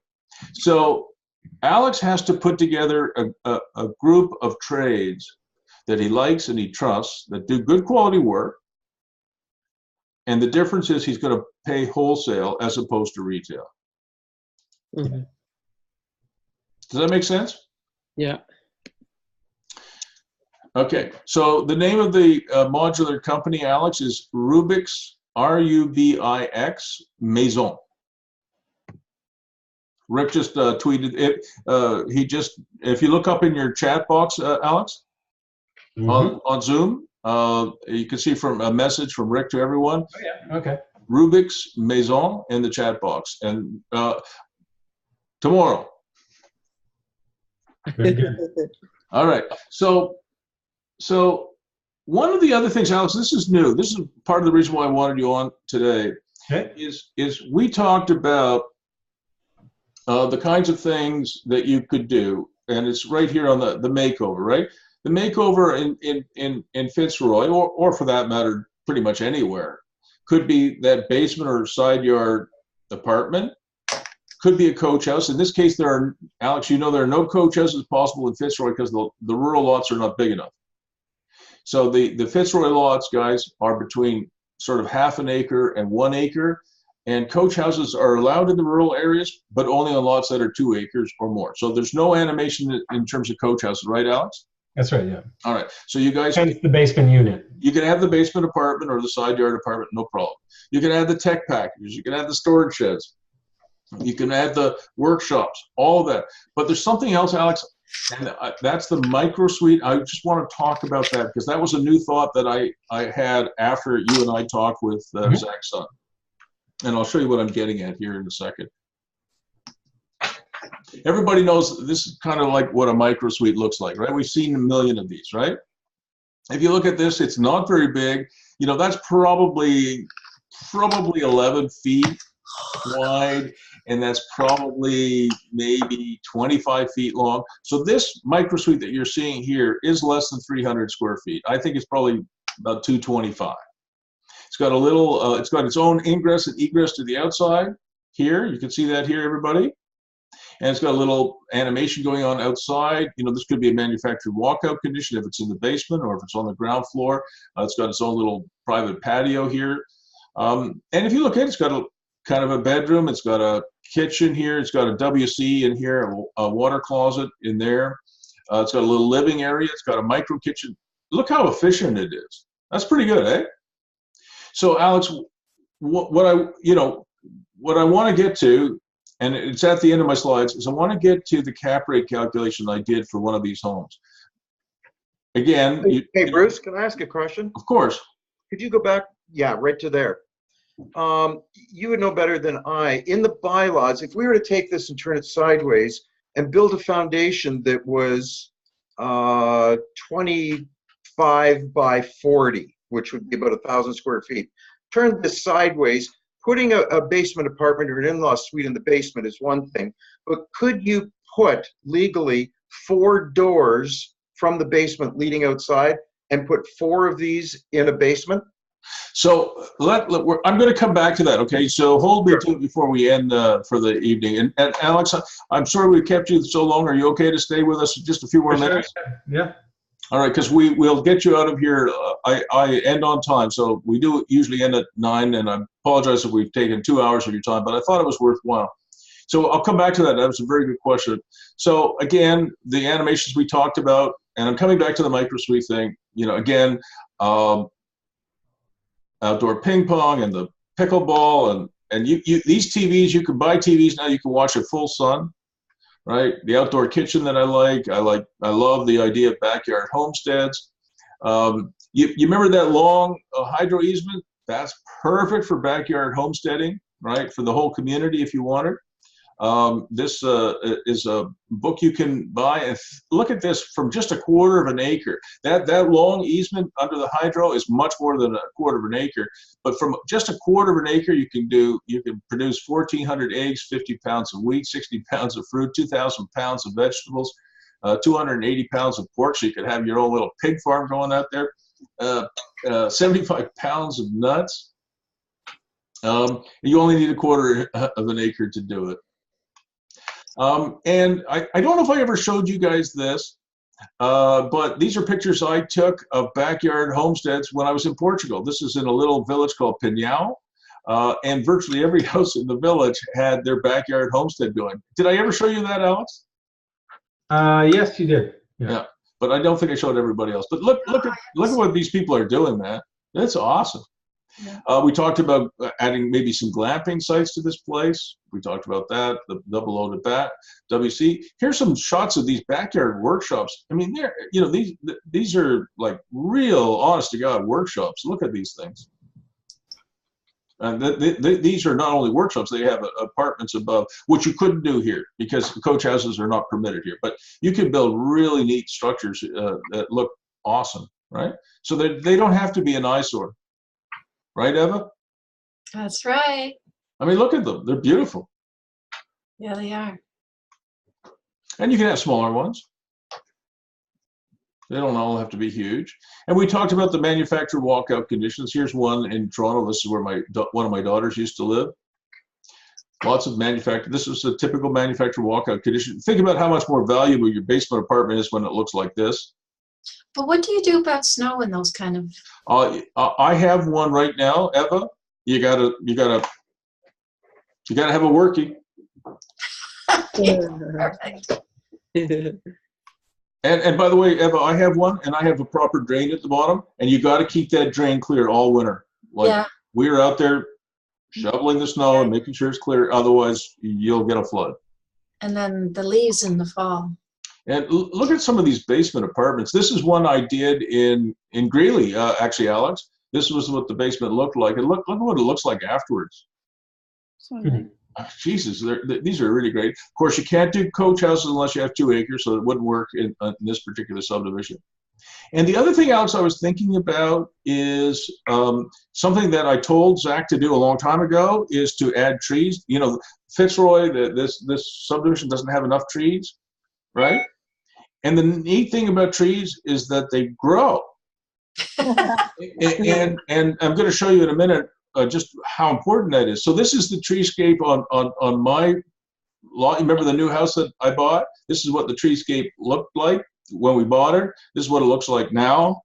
So Alex has to put together a group of trades that he likes and he trusts, that do good quality work. And the difference is he's going to pay wholesale as opposed to retail. Mm-hmm. Does that make sense? Yeah. Okay, so the name of the modular company, Alex, is Rubix, R-U-B-I-X, Maison. Rick just tweeted it. If you look up in your chat box, Alex, on Zoom, you can see from a message from Rick to everyone. Oh, yeah. Okay. Rubix Maison in the chat box. And tomorrow. Very good. All right. So one of the other things, Alex, this is new. This is part of the reason why I wanted you on today. Okay. Is we talked about the kinds of things that you could do, and it's right here on the makeover, right? The makeover in Fitzroy, or for that matter, pretty much anywhere, could be that basement or side yard apartment, could be a coach house. In this case, Alex, there are no coach houses possible in Fitzroy because the rural lots are not big enough. So the Fitzroy lots, guys, are between sort of half an acre and 1 acre. And coach houses are allowed in the rural areas, but only on lots that are 2 acres or more. So there's no animation in terms of coach houses, right, Alex? That's right, yeah. All right. So you guys... Hence the basement unit. You can have the basement apartment or the side yard apartment, no problem. You can add the tech packages. You can add the storage sheds. You can add the workshops, all of that. But there's something else, Alex, and that's the microsuite. I just want to talk about that because that was a new thought that I had after you and I talked with Zach's son. And I'll show you what I'm getting at here in a second. Everybody knows this is kind of like what a microsuite looks like, right? We've seen a million of these, right? If you look at this, it's not very big. You know, that's probably 11 feet wide, and that's probably maybe 25 feet long. So this microsuite that you're seeing here is less than 300 square feet. I think it's probably about 225. It's got a little, it's got its own ingress and egress to the outside here. You can see that here, everybody. And it's got a little animation going on outside. You know, this could be a manufactured walkout condition if it's in the basement or if it's on the ground floor. It's got its own little private patio here. And if you look at it, it's got a kind of a bedroom. It's got a kitchen here. It's got a WC in here, a water closet in there. It's got a little living area. It's got a micro kitchen. Look how efficient it is. That's pretty good, eh? So, Alex, what I want to get to, and it's at the end of my slides, is I want to get to the cap rate calculation I did for one of these homes. Again, hey, Bruce, can I ask a question? Of course. Could you go back? Yeah, right to there. You would know better than I. In the bylaws, if we were to take this and turn it sideways and build a foundation that was 25 by 40, which would be about 1,000 square feet, turn this sideways, putting a basement apartment or an in-law suite in the basement is one thing, but could you put legally 4 doors from the basement leading outside and put 4 of these in a basement? So I'm going to come back to that. Okay, so hold me to it before we end for the evening. And Alex, I'm sorry we kept you so long. Are you okay to stay with us just a few more minutes? Yeah. All right, because we'll get you out of here. I end on time, so we do usually end at 9, and I apologize if we've taken 2 hours of your time, but I thought it was worthwhile. So I'll come back to that. That was a very good question. So again, the animations we talked about, and I'm coming back to the microsuite thing. You know, again, outdoor ping pong and the pickleball, and these TVs, you can buy TVs now. You can watch at full sun. Right, the outdoor kitchen that I love the idea of backyard homesteads. You remember that long hydro easement? That's perfect for backyard homesteading, right? For the whole community if you want it. This is a book you can buy, and look at this, from just 1/4 of an acre. That long easement under the hydro is much more than 1/4 of an acre. But from just 1/4 of an acre, you can produce 1,400 eggs, 50 pounds of wheat, 60 pounds of fruit, 2,000 pounds of vegetables, 280 pounds of pork. So you could have your own little pig farm going out there. 75 pounds of nuts. You only need 1/4 of an acre to do it. And I don't know if I ever showed you guys this, but these are pictures I took of backyard homesteads when I was in Portugal. This is in a little village called Pinhal, and virtually every house in the village had their backyard homestead going. Did I ever show you that, Alex? Yes, you did. Yeah, but I don't think I showed everybody else. But look at what these people are doing, man. That's awesome. Yeah. We talked about adding maybe some glamping sites to this place. We talked about that, the double loaded WC. Here's some shots of these backyard workshops. I mean, these are like real, honest to God workshops. Look at these things. And these are not only workshops, they have apartments above, which you couldn't do here because coach houses are not permitted here. But you can build really neat structures that look awesome, right? So they don't have to be an eyesore. Right, Eva? That's right. I mean, look at them. They're beautiful. Yeah, they are. And you can have smaller ones. They don't all have to be huge. And we talked about the manufactured walkout conditions. Here's one in Toronto. This is where one of my daughters used to live. Lots of manufactured. This is a typical manufactured walkout condition. Think about how much more valuable your basement apartment is when it looks like this. But what do you do about snow in those kind of? I have one right now, Eva. You gotta have a workie. Perfect. And by the way, Eva, I have one, and I have a proper drain at the bottom, and you got to keep that drain clear all winter. Like we're out there shoveling the snow and making sure it's clear. Otherwise, you'll get a flood. And then the leaves in the fall. And look at some of these basement apartments. This is one I did in Greeley, actually, Alex. This was what the basement looked like. And look what it looks like afterwards. So nice. Jesus, these are really great. Of course, you can't do coach houses unless you have 2 acres, so it wouldn't work in this particular subdivision. And the other thing, Alex, I was thinking about is something that I told Zach to do a long time ago is to add trees. You know, Fitzroy, this subdivision doesn't have enough trees, right? And the neat thing about trees is that they grow. and I'm going to show you in a minute just how important that is. So this is the treescape on my lot. You remember the new house that I bought? This is what the treescape looked like when we bought it. This is what it looks like now.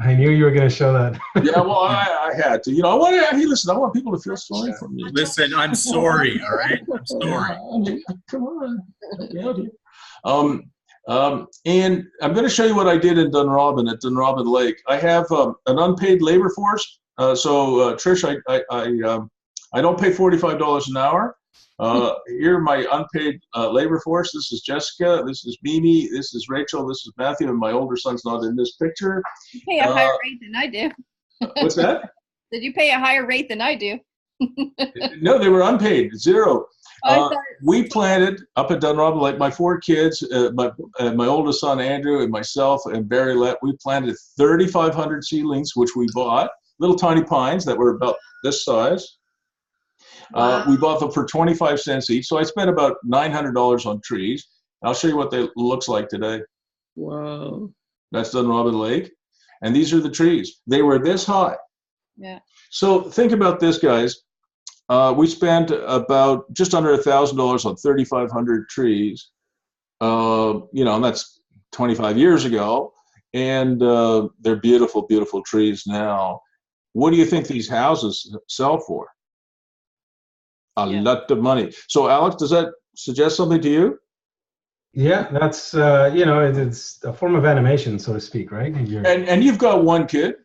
I knew you were going to show that. Yeah, well, I had to. You know, hey, listen, I want people to feel sorry for me. Listen, I'm sorry, all right? I'm sorry. I mean, come on. And I'm going to show you what I did in Dunrobin, at Dunrobin Lake. I have an unpaid labor force. Trish, I don't pay $45 an hour. Here are my unpaid labor force. This is Jessica. This is Mimi. This is Rachel. This is Matthew. And my older son's not in this picture. You pay a higher rate than I do. What's that? Did you pay a higher rate than I do? No, they were unpaid, zero. We planted up at Dunrobin, like my 4 kids, my oldest son Andrew and myself and Barry Lett, we planted 3,500 seedlings, which we bought, little tiny pines that were about this size. Wow. We bought them for 25 cents each, so I spent about $900 on trees. I'll show you what they looks like today. Wow. That's Dunrobin Lake, and these are the trees. They were this high. Yeah. So think about this, guys. We spent about just under $1,000 on 3,500 trees. You know, and that's 25 years ago, and they're beautiful, beautiful trees now. What do you think these houses sell for? A lot of money. So, Alex, does that suggest something to you? Yeah, that's you know, it's a form of animation, so to speak, right? And you've got 1 kid.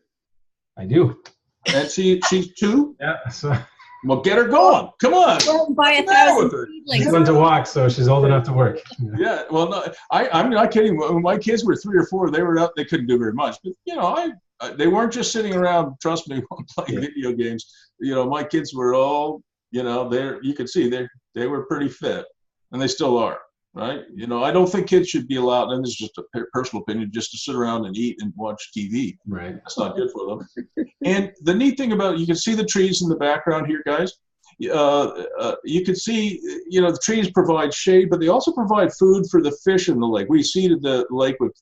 I do. And she's 2. Yeah. So. Well, get her going. Come on. Go and buy 1,000 seedlings. She's going to walk, so she's old enough to work. Yeah. Well, no, I'm not kidding. When my kids were 3 or 4, they were out. They couldn't do very much. But you know, they weren't just sitting around. Trust me, playing video games. You know, my kids were all. You know, you could see they were pretty fit, and they still are. Right? You know, I don't think kids should be allowed, and this is just a personal opinion, just to sit around and eat and watch TV. Right. That's not good for them. And the neat thing about, you can see the trees in the background here, guys. You can see, you know, the trees provide shade, but they also provide food for the fish in the lake. We seeded the lake with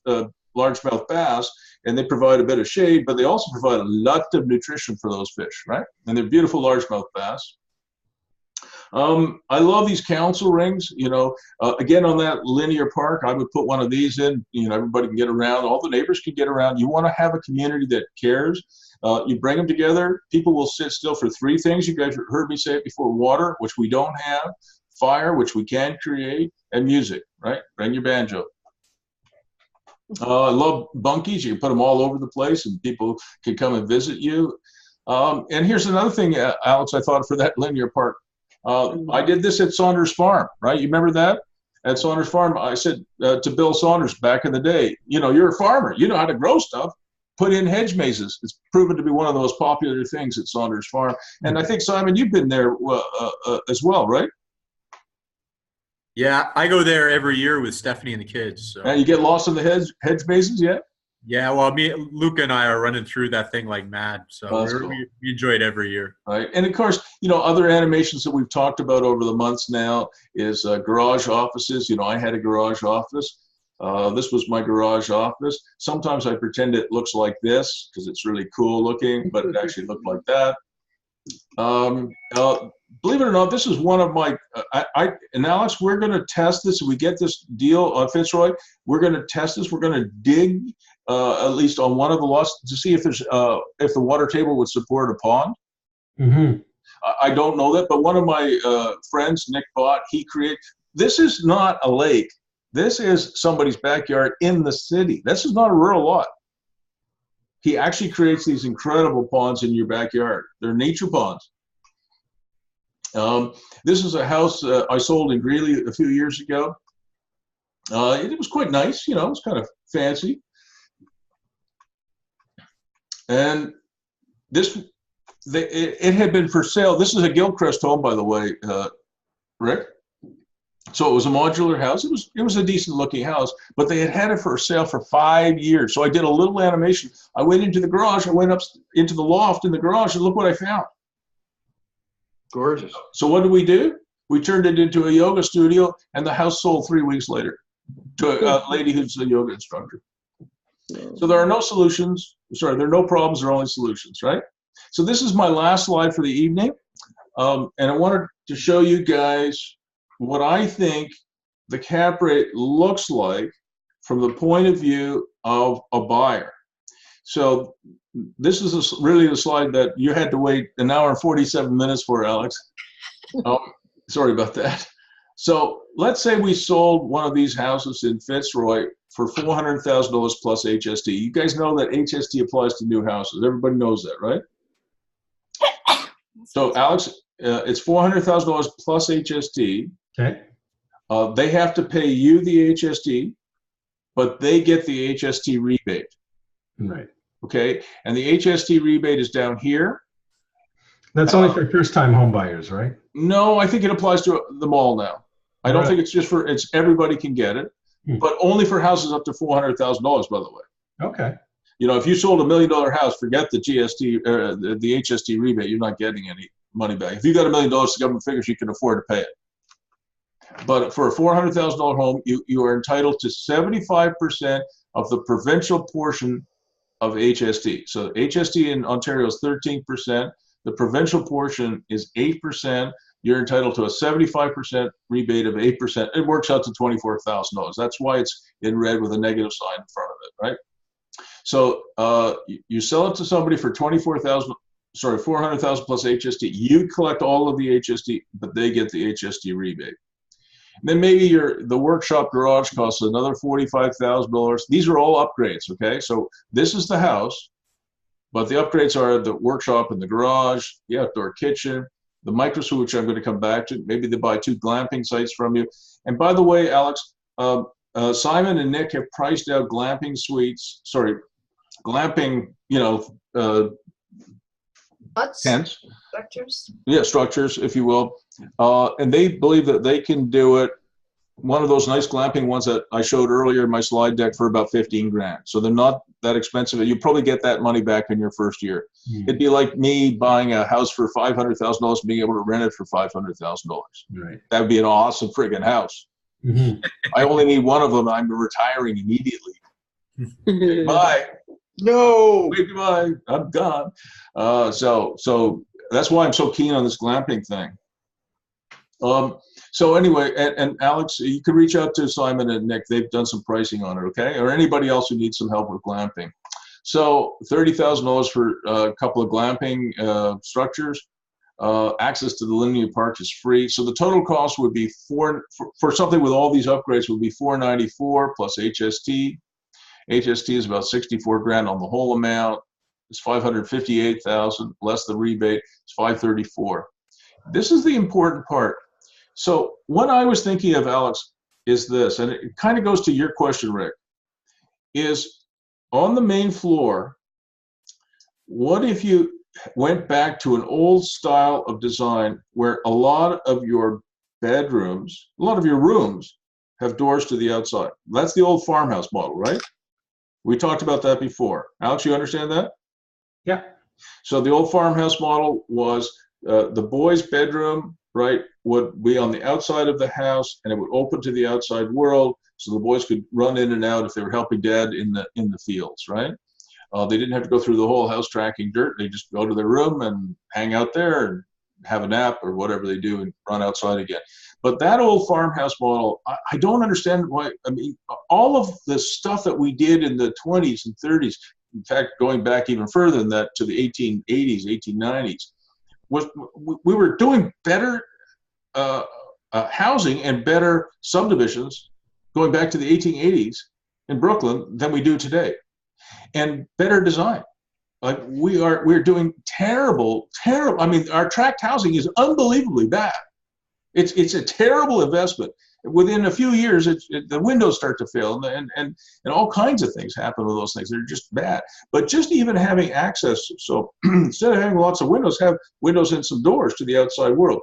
largemouth bass, and they provide a bit of shade, but they also provide a lot of nutrition for those fish, right? And they're beautiful largemouth bass. I love these council rings, you know, again, on that linear park, I would put one of these in, you know, everybody can get around, all the neighbors can get around. You want to have a community that cares. You bring them together, people will sit still for 3 things. You guys heard me say it before: water, which we don't have, fire, which we can create, and music, right? Bring your banjo. I love bunkies. You can put them all over the place and people can come and visit you. And here's another thing, Alex, I thought for that linear park. I did this at Saunders Farm, right? You remember that? At Saunders Farm, I said to Bill Saunders back in the day, you know, you're a farmer. You know how to grow stuff. Put in hedge mazes. It's proven to be one of the most popular things at Saunders Farm. And I think, Simon, you've been there as well, right? Yeah, I go there every year with Stephanie and the kids. So. And you get lost in the hedge mazes yet? Yeah, well, Luca and I are running through that thing like mad. So cool. we enjoy it every year. Right. And of course, you know, other animations that we've talked about over the months now is garage offices. You know, I had a garage office. This was my garage office. Sometimes I pretend it looks like this because it's really cool looking, but it actually looked like that. Believe it or not, this is one of my, and Alex, we're going to test this. If we get this deal on Fitzroy, we're going to test this. We're going to dig, at least on one of the lots, to see if there's, if the water table would support a pond. Mm-hmm. I don't know that, but one of my friends, Nick Bott, he created, this is not a lake. This is somebody's backyard in the city. This is not a rural lot. He actually creates these incredible ponds in your backyard. They're nature ponds. This is a house I sold in Greeley a few years ago. It was quite nice, you know, it was kind of fancy. And this it had been for sale. This is a Gilchrist home, by the way, Rick. So it was a modular house. It was a decent looking house, but they had it for sale for 5 years. So I did a little animation. I went into the garage. I went up into the loft in the garage, and look what I found. Gorgeous. So what did we do? We turned it into a yoga studio, and the house sold 3 weeks later to a lady who's a yoga instructor. So there are no solutions. Sorry, there are no problems. There are only solutions, right? So this is my last slide for the evening. And I wanted to show you guys what I think the cap rate looks like from the point of view of a buyer. So this is really the slide that you had to wait 1 hour and 47 minutes for, Alex. Sorry about that. So let's say we sold one of these houses in Fitzroy for $400,000 plus HST. You guys know that HST applies to new houses. Everybody knows that, right? So Alex, it's $400,000 plus HST. Okay. They have to pay you the HST, but they get the HST rebate. Right. Okay. And the HST rebate is down here. That's only for first-time home buyers, right? No, I think it applies to them all now. I don't think it's just for, it's everybody can get it, but only for houses up to $400,000, by the way. Okay. You know, if you sold $1 million house, forget the GST, the HST rebate, you're not getting any money back. If you got $1 million, the government figures you can afford to pay it. But for a $400,000 home, you are entitled to 75% of the provincial portion of HST. So HST in Ontario is 13%. The provincial portion is 8%. You're entitled to a 75% rebate of 8%. It works out to $24,000. That's why it's in red with a negative sign in front of it, right? So you sell it to somebody for $400,000 plus HST. You collect all of the HST, but they get the HST rebate. And then maybe the workshop garage costs another $45,000. These are all upgrades, okay? So this is the house, but the upgrades are the workshop and the garage, the outdoor kitchen, the microsuite, which I'm going to come back to. Maybe they buy 2 glamping sites from you. And by the way, Alex, Simon and Nick have priced out glamping suites, glamping, tents. Structures. Yeah, structures, if you will. And they believe that they can do it, one of those nice glamping ones that I showed earlier in my slide deck, for about 15 grand. So they're not that expensive. You probably get that money back in your first year. It'd be like me buying a house for $500,000 and being able to rent it for $500,000. Right. That would be an awesome friggin' house. I only need one of them. I'm retiring immediately. Bye. No. Wait, goodbye. I'm gone. So that's why I'm so keen on this glamping thing. So anyway, and Alex, you could reach out to Simon and Nick. They've done some pricing on it, okay? Or anybody else who needs some help with glamping. So $30,000 for a couple of glamping structures. Access to the linear park is free. So the total cost would be for something with all these upgrades would be $494 plus HST. HST is about 64 grand on the whole amount. It's 558,000 less the rebate. It's 534. This is the important part. So what I was thinking of, Alex, is this, and it kind of goes to your question, Rick, is on the main floor, what if you went back to an old style of design where a lot of your bedrooms, a lot of your rooms have doors to the outside? That's the old farmhouse model, right? We talked about that before. Alex, you understand that? Yeah. So the old farmhouse model was the boys' bedroom, right, would be on the outside of the house, and it would open to the outside world, so the boys could run in and out if they were helping dad in the fields, right? They didn't have to go through the whole house tracking dirt. They just go to their room and hang out there and have a nap or whatever they do and run outside again. But that old farmhouse model, I don't understand why. I mean, all of the stuff that we did in the 20s and 30s, in fact, going back even further than that to the 1880s, 1890s, we were doing better housing and better subdivisions going back to the 1880s in Brooklyn than we do today, and better design. Like we're doing terrible. I mean, our tract housing is unbelievably bad. It's a terrible investment, within a few years, the windows start to fail, and all kinds of things happen with those things. They're just bad. But just even having access, so instead of having lots of windows, have windows and some doors to the outside world.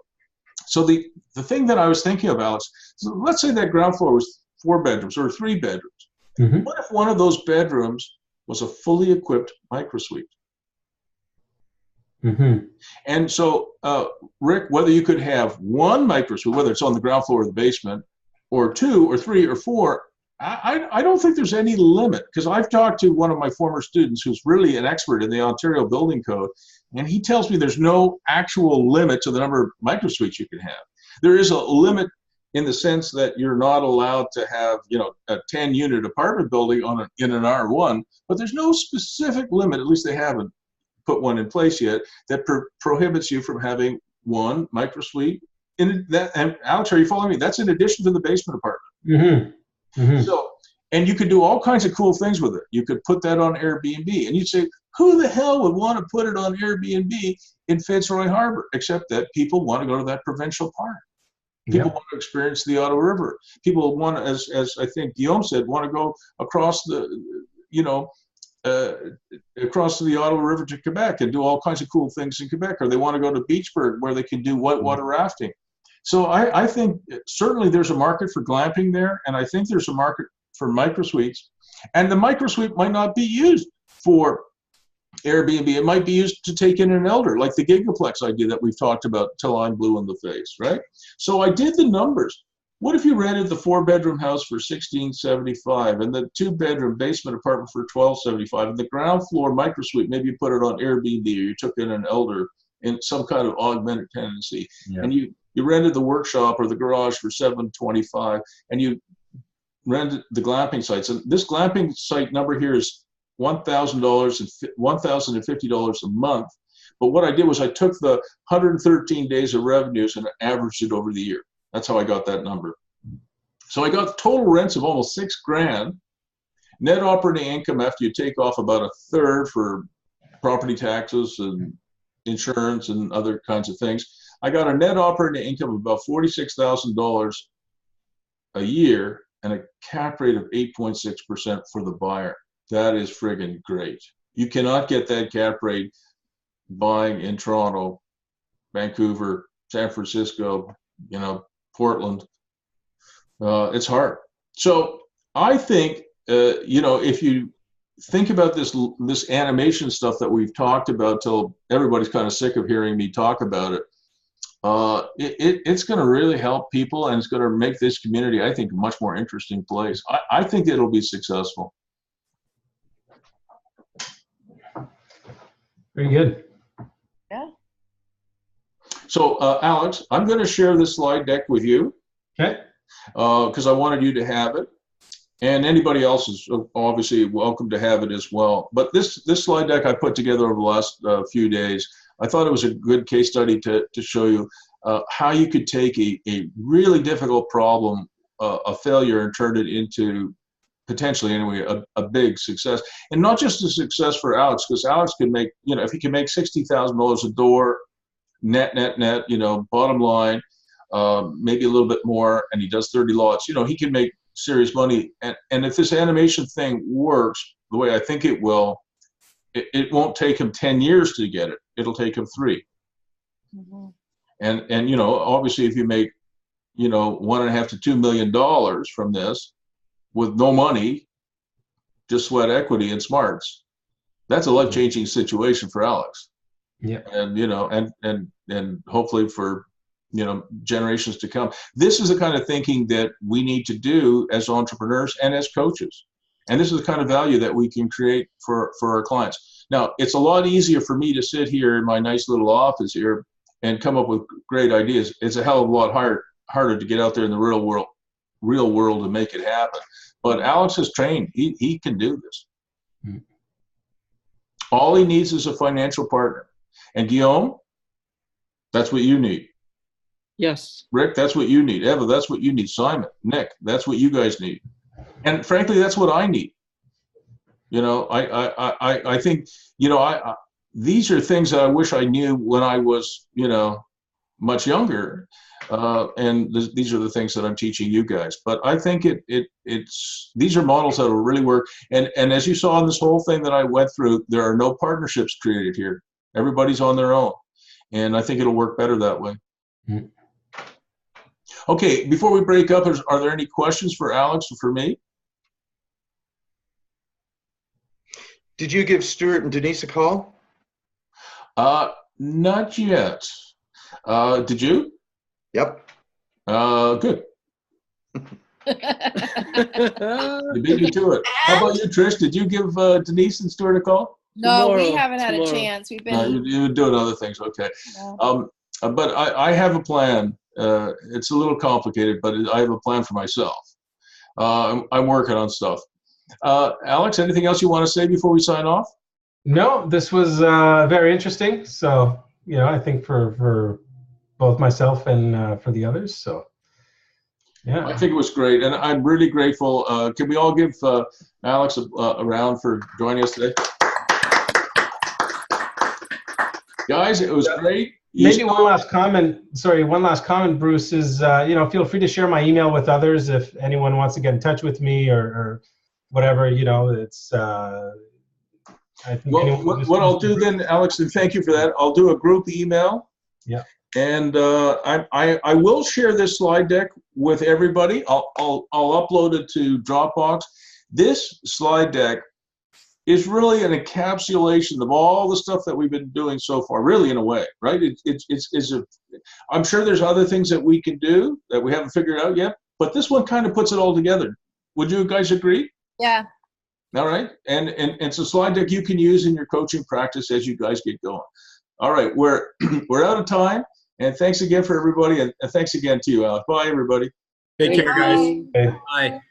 So the thing that I was thinking of, Alex, so let's say that ground floor was 4 bedrooms or 3 bedrooms. Mm-hmm. What if one of those bedrooms was a fully equipped microsuite? Mm-hmm. And so, Rick, whether you could have 1 microsuite, whether it's on the ground floor or the basement, or 2 or 3 or 4, I don't think there's any limit, because I've talked to one of my former students who's really an expert in the Ontario Building Code, and he tells me there's no actual limit to the number of microsuites you can have. There is a limit in the sense that you're not allowed to have, a 10-unit apartment building in an R1, but there's no specific limit, at least they haven't put one in place yet, that prohibits you from having 1 microsuite. And Alex, are you following me? That's in addition to the basement apartment. Mm-hmm. Mm-hmm. So, and you could do all kinds of cool things with it. You could put that on Airbnb, and you'd say, who the hell would want to put it on Airbnb in Fitzroy Harbour, except that people want to go to that provincial park. People want to experience the Ottawa River. People want, as I think Guillaume said, want to go across the, across the Ottawa River to Quebec and do all kinds of cool things in Quebec, or they want to go to Beachburg where they can do whitewater rafting. So I think certainly there's a market for glamping there, and I think there's a market for microsuites. And the microsuite might not be used for Airbnb. It might be used to take in an elder, like the gigaplex idea that we've talked about till I'm blue in the face, right? So I did the numbers. What if you rented the 4-bedroom house for $1,675 and the 2-bedroom basement apartment for $1,275 and the ground floor microsuite, maybe you put it on Airbnb, or you took in an elder in some kind of augmented tenancy, and you rented the workshop or the garage for $725, and you rented the glamping sites. And this glamping site number here is $1,050 a month. But what I did was I took the 113 days of revenues and averaged it over the year. That's how I got that number. So I got total rents of almost $6,000. Net operating income after you take off about 1/3 for property taxes and insurance and other kinds of things. I got a net operating income of about $46,000 a year and a cap rate of 8.6% for the buyer. That is friggin' great. You cannot get that cap rate buying in Toronto, Vancouver, San Francisco, Portland. It's hard. So I think, if you think about this animation stuff that we've talked about till everybody's kind of sick of hearing me talk about it, it's going to really help people, and it's going to make this community, I think, a much more interesting place. I think it'll be successful. Very good. Yeah. So, Alex, I'm going to share this slide deck with you. Okay. Because I wanted you to have it. And anybody else is obviously welcome to have it as well. But this slide deck I put together over the last few days, I thought it was a good case study to show you how you could take a really difficult problem, a failure, and turn it into potentially anyway a big success. And not just a success for Alex, because Alex could make, if he can make $60,000 a door net, bottom line, maybe a little bit more, and he does 30 lots, he can make serious money. And if this animation thing works the way I think it will, it won't take him 10 years to get it. It'll take him 3. Mm-hmm. And obviously if you make, $1.5 to $2 million from this with no money, just sweat equity and smarts, that's a life-changing situation for Alex. Yeah. And, and hopefully for, generations to come. This is the kind of thinking that we need to do as entrepreneurs and as coaches. And this is the kind of value that we can create for our clients. Now, it's a lot easier for me to sit here in my nice little office here and come up with great ideas. It's a hell of a lot harder to get out there in the real world and make it happen. But Alex is trained. He can do this. Mm-hmm. All he needs is a financial partner. And Guillaume, that's what you need. Yes. Rick, that's what you need. Eva, that's what you need. Simon, Nick, that's what you guys need. And frankly, that's what I need. I think, these are things that I wish I knew when I was, much younger. And these are the things that I'm teaching you guys. But I think these are models that will really work. And as you saw in this whole thing that I went through, there are no partnerships created here. Everybody's on their own. And I think it'll work better that way. Mm-hmm. Okay, before we break up, are there any questions for Alex or for me? Did you give Stuart and Denise a call? Not yet. Did you? Yep. Good. You beat me to it. How about you, Trish? Did you give Denise and Stuart a call? No, we haven't had a chance. We've been. You're doing other things. Okay. No. But I have a plan. It's a little complicated, but I have a plan for myself. I'm working on stuff. Alex, anything else you want to say before we sign off? No, this was very interesting. So, I think for both myself and for the others. So, yeah. I think it was great. And I'm really grateful. Can we all give Alex a round for joining us today? Guys, it was great. Maybe one last comment. Sorry, one last comment, Bruce, is, feel free to share my email with others if anyone wants to get in touch with me or whatever, it's, I think. Well, what I'll do then, Alex, and thank you for that, I'll do a group email. Yeah. And I will share this slide deck with everybody. I'll upload it to Dropbox. This slide deck is really an encapsulation of all the stuff that we've been doing so far, really, in a way, right? I'm sure there's other things that we can do that we haven't figured out yet, but this one kind of puts it all together. Would you guys agree? Yeah. All right. And it's a slide deck you can use in your coaching practice as you guys get going. All right. We're out of time. And thanks again for everybody. And thanks again to you, Alex. Bye, everybody. Take care, guys. Bye. Bye.